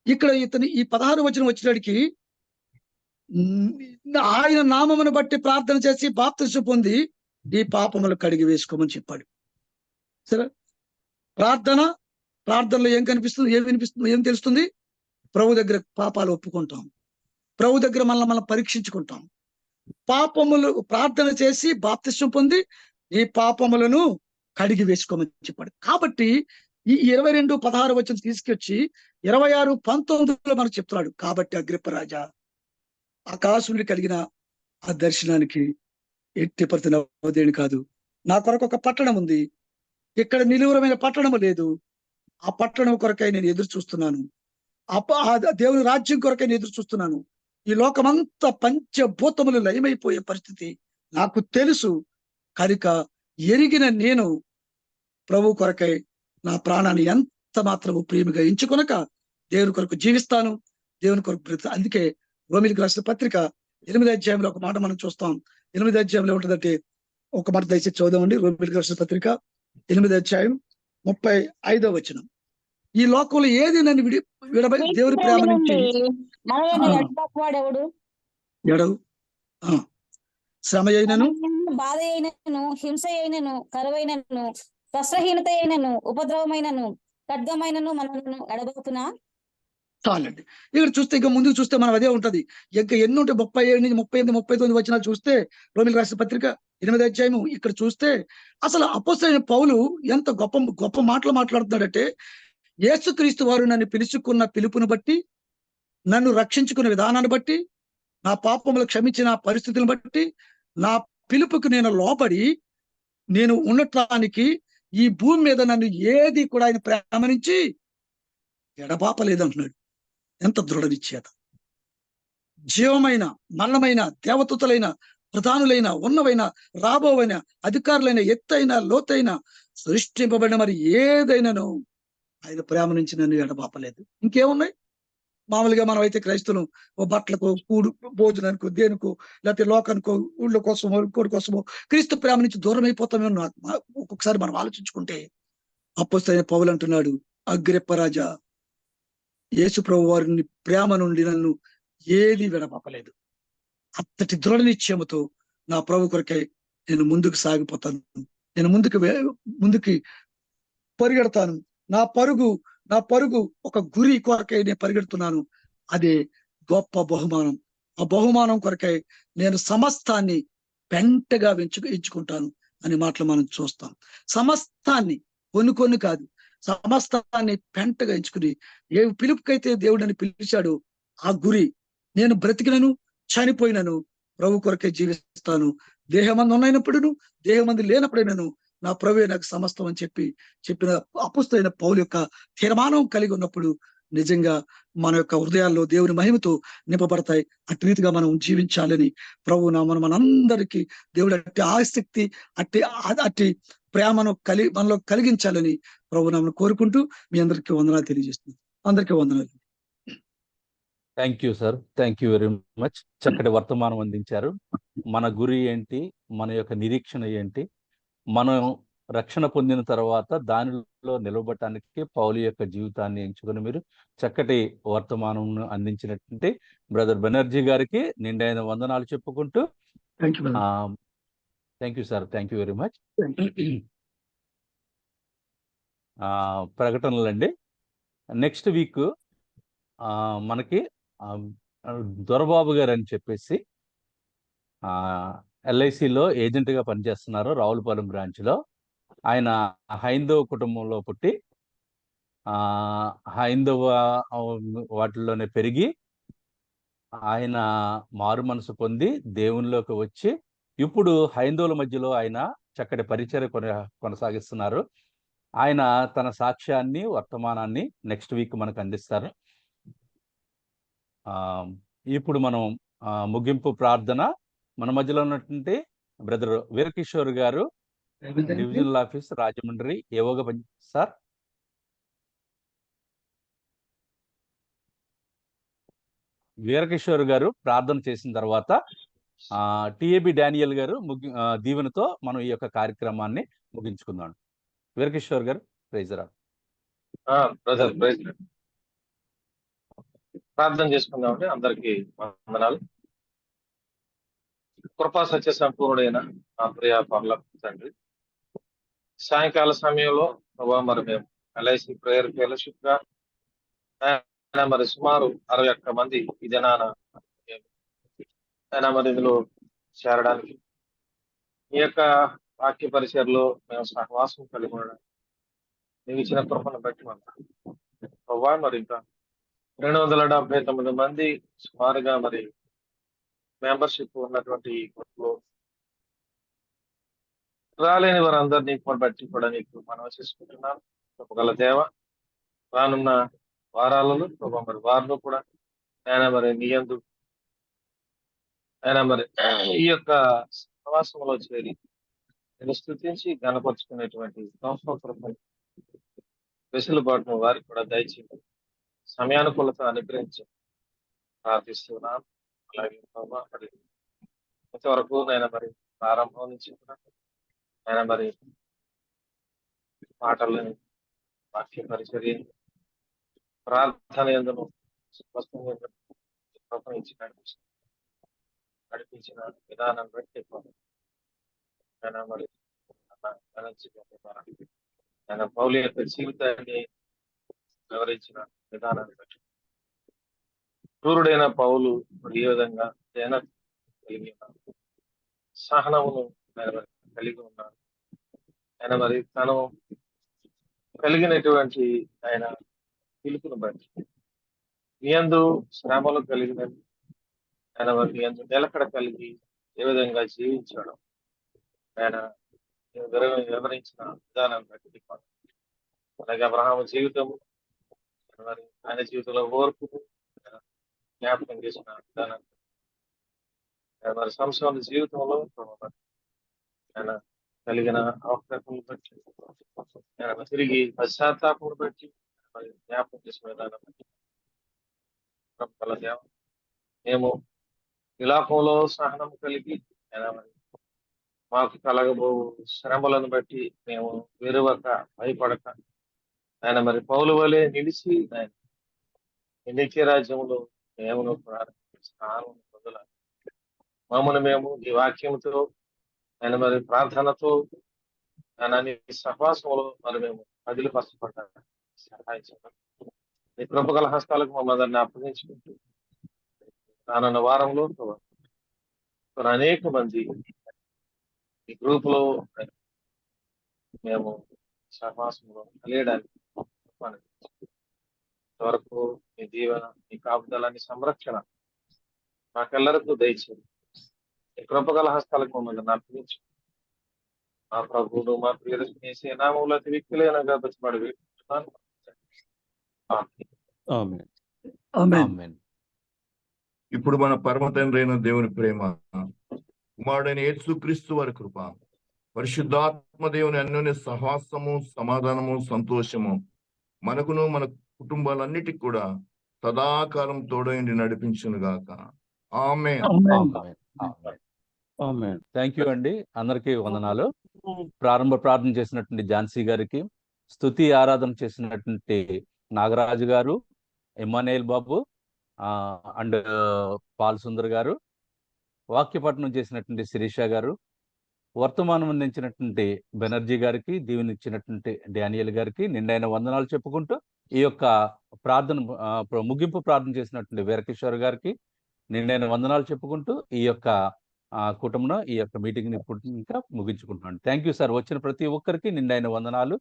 ఇక్కడ ఈ 16వ వచనం వచ్చినడికి ఆయన నామమును బట్టి ప్రార్థన చేసి బాప్తిస్మం పొంది ఈ పాపములు కడిగి వేసుకోమని చెప్పాడు. సరే, ప్రార్థనలో ఏం కనిపిస్తుంది, ఏం తెలుస్తుంది? ప్రభు దగ్గర పాపాలు ఒప్పుకుంటాం, ప్రభు దగ్గర మనం పరీక్షించుకుంటాం, పాపములు ప్రార్థన చేసి బాప్తిస్మం పొంది ఈ పాపములను కడిగి వేసుకోమని చెప్పాడు. కాబట్టి ఈ 22:16 వచనం తీసుకొచ్చి 26:19 మనకు చెప్తున్నాడు. కాబట్టి అగ్రిప్ప రాజా, ఆకాశుని కలిగిన ఆ దర్శనానికి ఎట్టి పరిస్థితి నవ్వదేని కాదు. నా కొరకు ఒక పట్టణం ఉంది, ఇక్కడ నిలువరమైన పట్టణము లేదు. ఆ పట్టణం కొరకై నేను ఎదురు చూస్తున్నాను, ఆ దేవుని రాజ్యం కొరకై నేను ఎదురు చూస్తున్నాను. ఈ లోకమంతా పంచభూతములు లయమైపోయే పరిస్థితి నాకు తెలుసు. కనుక ఎరిగిన నేను ప్రభు కొరకై నా ప్రాణాన్ని ఎంత మాత్రము ప్రేమిగా ఎంచుకొనక దేవుని కొరకు జీవిస్తాను, దేవుని కొరకు. అందుకే రోమీయులకు రాసిన పత్రిక 8వ అధ్యాయంలో ఒక మాట మనం చూస్తాం. 8వ అధ్యాయంలో ఉంటుందంటే ఒక మాట దయచేసి చదువుదామండి. రోమీయులకు రాసిన పత్రిక 8వ అధ్యాయం 35వ వచనం. ఈ లోకంలో ఏది నన్ను విడబడి దేవుని ప్రేమ నుంచి ఎడవు శ్రమ అయినను, బాధ అయినను, హింస అయినను, కరువైనను, వస్త్రహీనత అయినను, ఉపద్రవమైనను, ఖడ్గమైనను మనను ఎడబాపునా. చాలండి. ఇక్కడ చూస్తే, ఇంకా ముందుకు చూస్తే మనం అదే ఉంటది. ఇంకా ఎన్ని ఉంటే 37 నుంచి 38, 39 వచనాలు చూస్తే రోమీయులకు రాసిన పత్రిక 8వ అధ్యాయము ఇక్కడ చూస్తే అసలు అపోస్తలుడైన పౌలు ఎంత గొప్ప మాటలు మాట్లాడుతున్నాడంటే, యేసుక్రీస్తు వారు నన్ను పిలుచుకున్న పిలుపుని బట్టి, నన్ను రక్షించుకున్న విధానాన్ని బట్టి, నా పాపములు క్షమించిన పరిస్థితులను బట్టి, నా పిలుపుకు నేను లోబడి నేను ఉండటానికి ఈ భూమి మీద నన్ను ఏది కూడా ఆయన ప్రేమ నుంచి ఎడబాపలేదంటున్నాడు. ఎంత దృఢ నిశ్చయత! జీవమైన, మరణమైన, దేవదూతలైన, ప్రధానులైన, ఉన్నవైన, రాబోవైన, అధికారులైన, ఎత్తైన, లోతైన, సృష్టింపబడిన మరి ఏదైనాను ఆయన ప్రేమ నుంచి నన్ను ఎడబాపలేదు. ఇంకేమున్నాయి? మామూలుగా మనం అయితే క్రైస్తవులు ఓ బట్టలకో, కూడు భోజనానికో, దేనికో, లేకపోతే లోకానికో, ఊళ్ళ కోసమో, ఇంకోటి కోసమో క్రీస్తు ప్రేమ నుంచి దూరం అయిపోతామేమో ఒక్కొక్కసారి మనం ఆలోచించుకుంటే, అపోస్తలుడైన పౌలు అంటున్నాడు, అగ్రిప్ప రాజా, యేసు ప్రభు వారిని ప్రేమ నుండి నన్ను ఏది విడబాపలేదు. అంతటి దృఢ నిశ్చయముతో నా ప్రభు కొరకై నేను ముందుకు సాగిపోతాను, నేను ముందుకి పరిగెడతాను. నా పరుగు ఒక గురి కొరకై నేను పరిగెడుతున్నాను. అదే గొప్ప బహుమానం. ఆ బహుమానం కొరకై నేను సమస్తాన్ని పెంటగా ఎంచుకుంటాను అనే మాటలు మనం చూస్తాం. సమస్తాన్ని, కొన్ని కాదు, సమస్తాన్ని పెంటగా ఎంచుకుని ఏ పిలుపుకైతే దేవుడు నన్ను పిలిచాడు ఆ గురి, నేను బ్రతికినను చనిపోయినను ప్రభు కొరకే జీవిస్తాను. దేహమందు ఉన్నప్పుడును, దేహమందు లేనప్పుడైనాను నా ప్రభువే నాకు సమస్తం అని చెప్పిన అపోస్తలుడైన పౌలు యొక్క తీర్మానం కలిగి ఉన్నప్పుడు నిజంగా మన యొక్క హృదయాల్లో దేవుని మహిమతో నింపబడతాయి. అట్టి రీతిగా మనం జీవించాలని ప్రభు నామమున మనందరికీ దేవుడు అట్టి ఆసక్తి, అట్టి ప్రేమను మనలో కలిగించాలని ప్రభు నామమున కోరుకుంటూ మీ అందరికీ వందనాలు తెలియజేస్తున్నాను. అందరికీ వందనాలు. Thank you sir. Thank you very much. చక్కటి వర్తమానం అందించారు. మన గురి ఏంటి, మన యొక్క నిరీక్షణ ఏంటి, మనం రక్షణ పొందిన తర్వాత దానిలో నిలబడటానికి పౌలు యొక్క జీవితాన్ని ఎంచుకొని మీరు చక్కటి వర్తమానం అందించినటువంటి బ్రదర్ బెనర్జీ గారికి నిండైన వందనాలు చెప్పుకుంటూ thank you sir. Thank you very much. ప్రకటనలండి. నెక్స్ట్ వీక్ మనకి దొరబాబు గారు అని చెప్పేసి ఎల్ఐసిలో ఏజెంట్గా పనిచేస్తున్నారు రావులపాలెం బ్రాంచ్లో. ఆయన హైందవ కుటుంబంలో పుట్టి హైందవ వాటిల్లోనే పెరిగి ఆయన మారు మనసు పొంది దేవునిలోకి వచ్చి ఇప్పుడు హైందవుల మధ్యలో ఆయన చక్కటి పరిచర్య కొనసాగిస్తున్నారు. ఆయన తన సాక్ష్యాన్ని, వర్తమానాన్ని నెక్స్ట్ వీక్ మనకు అందిస్తారు. ఇప్పుడు మనం ముగింపు ప్రార్థన, మన మధ్యలో ఉన్నటువంటి బ్రదర్ వీరకిషోర్ గారు, డివిజనల్ ఆఫీస్ రాజమండ్రి ఏవోగా సార్. వీరకిషోర్ గారు ప్రార్థన చేసిన తర్వాత టిఏబి డానియల్ గారు దీవెనతో మనం ఈ యొక్క కార్యక్రమాన్ని ముగించుకుందాం. వీరకిషోర్ గారు, ప్రైజ్ రాడ్. ప్రార్థన చేసుకుందామండి. అందరికీ వందనాలు. కృపా సత్య సంపూర్ణుడైన నా ప్రియ పరలోక తండ్రి, సాయంకాల సమయంలో మరి మేము ఎల్ఐసి ప్రేయర్ ఫెలోషిప్ గా మరి సుమారు 61 మంది ఈ దినాన మరి ఇందులో చేరడానికి ఈ యొక్క వాక్య పరిచయలో మేము సహవాసం కలిగి ఉండడానికి నీవు ఇచ్చిన కృపను బట్టి మరి ఇంకా 279 మంది సుమారుగా మరి మెంబర్షిప్ ఉన్నటువంటి ఈ గ్రూప్లో రాలేని వారందరినీ బట్టి కూడా నీకు మనం చేసుకుంటున్నాను. గల దేవ, రానున్న వారాలలో మరి వారిలో కూడా ఆయన మరి నీయందు ఆయన మరి ఈ యొక్క సహవాసంలో చేరి నేను స్తుతించి గణపరుచుకునేటువంటి వెసులుబాటును వారికి కూడా దయచేసి సమయానుకూలత అనుగ్రహించి ప్రార్థిస్తున్నాను. అలాగే మరి ఇంతవరకు నేను మరి ప్రారంభం నుంచి కూడా ఆయన మరి పాటలను, వాక్య పరిచర్య, ప్రార్థన ఎందును స్పష్టంగా నడిపించిన విధానం బట్టి ఆయన మరి ఆయన పౌలు యొక్క జీవితాన్ని వివరించిన విధానాన్ని బట్టి క్రూరుడైన పౌలు ఏ విధంగా కలిగి ఉన్నారు, సహనమును కలిగి ఉన్నారు. ఆయన మరి తను కలిగినటువంటి ఆయన పిలుపును బట్టి నీయందు శ్రమలు కలిగినది ఆయన మరి నీయందు నిలకడ కలిగి ఏ విధంగా జీవించాడు ఆయన వివరించిన విధానాన్ని బట్టి అలాగే అబ్రహాము జీవితము మరి ఆయన జీవితంలో ఓర్పు జ్ఞాపకం చేసిన విధానాన్ని మరి సంవత్సరాల జీవితంలో ఆయన కలిగిన అవకాశం బట్టి ఆయన తిరిగి పశ్చాత్తాపం బట్టి మరి జ్ఞాపకం చేసిన విధానం బట్టి మేము ఈ లోకంలో సహనం కలిగి ఆయన మరి మాకు కలగబో శ్రమలను బట్టి మేము విరువక భయపడక ఆయన మరి పౌలు వలె నిలిచి ఆయన నిత్య రాజ్యంలో మేము స్థానం పొందాలి. మమ్మల్ని మేము ఈ వాక్యంతో ఆయన మరి ప్రార్థనతో ఆయన సహవాసంలో మరి మేము పదిలు కష్టపడ్డాను. సహాయించాలి. ఈ కృపగల హస్తాలకు మమ్మల్ని అప్పగించుకుంటూ రానున్న వారంలో అనేక మంది ఈ గ్రూప్ లో మేము సహవాసంలో కలియడానికి వరకు మీ జీవన, మీ కాపుదలాన్ని, సంరక్షణ మాకెల్లరికూ దయచేయండి. ఈ కృపగల హస్తాలకు మమ్మల్ని అర్పించు. మా ప్రభువును మా ప్రియదర్శిని నామంలో అతి వ్యక్తులైన గర్భపడి ఆమేన్. ఆమేన్. ఆమేన్. ఇప్పుడు మన పరమ తండ్రి అయిన దేవుని ప్రేమ, కుమారుడైన యేసుక్రీస్తు వారి కృప, పరిశుద్ధాత్మ దేవుని అన్యోన్య సహవాసము, సమాధానము, సంతోషము మనకును మన కుటుంబాలన్నిటికి కూడా సదాకాలం తోడైండి నడిపించును గాక. ఆమేన్. ఆమేన్. ఆమేన్. థ్యాంక్ యూ అండి. అందరికీ వందనాలు. ప్రారంభ ప్రార్థన చేసినటువంటి ఝాన్సీ గారికి, స్తుతి ఆరాధన చేసినటువంటి నాగరాజు గారు, ఇమ్మానుయేల్ బాబు అండ్ పాల్ సుందర్ గారు, వాక్యపట్నం చేసినటువంటి శిరీష గారు, వర్తమానం అందించినటువంటి బెనర్జీ గారికి, దీవెనిచ్చినటువంటి డానియల్ గారికి నిండైన వందనాలు చెప్పుకుంటూ, ఈ యొక్క ప్రార్థన ముగింపు ప్రార్థన చేసినటువంటి వీరకిషోర్ గారికి నిండైన వందనాలు చెప్పుకుంటూ ఈ యొక్క కుటుంబంలో ఈ యొక్క మీటింగ్ని ఇప్పుడు ఇంకా ముగించుకుంటున్నాను. Thank you sir. వచ్చిన ప్రతి ఒక్కరికి నిండైన వందనాలు.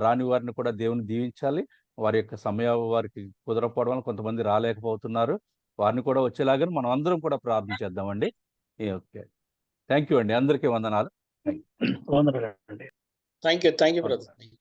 రాని వారిని కూడా దేవుని దీవించాలి. వారి యొక్క సమయం వారికి కుదరకపోవడం వల్ల కొంతమంది రాలేకపోతున్నారు. వారిని కూడా వచ్చేలాగా మనం అందరం కూడా ప్రార్థన చేద్దామండి. ఓకే, థ్యాంక్ యూ అండి. అందరికీ వందనాలు. వందనాలండి. Thank you brother.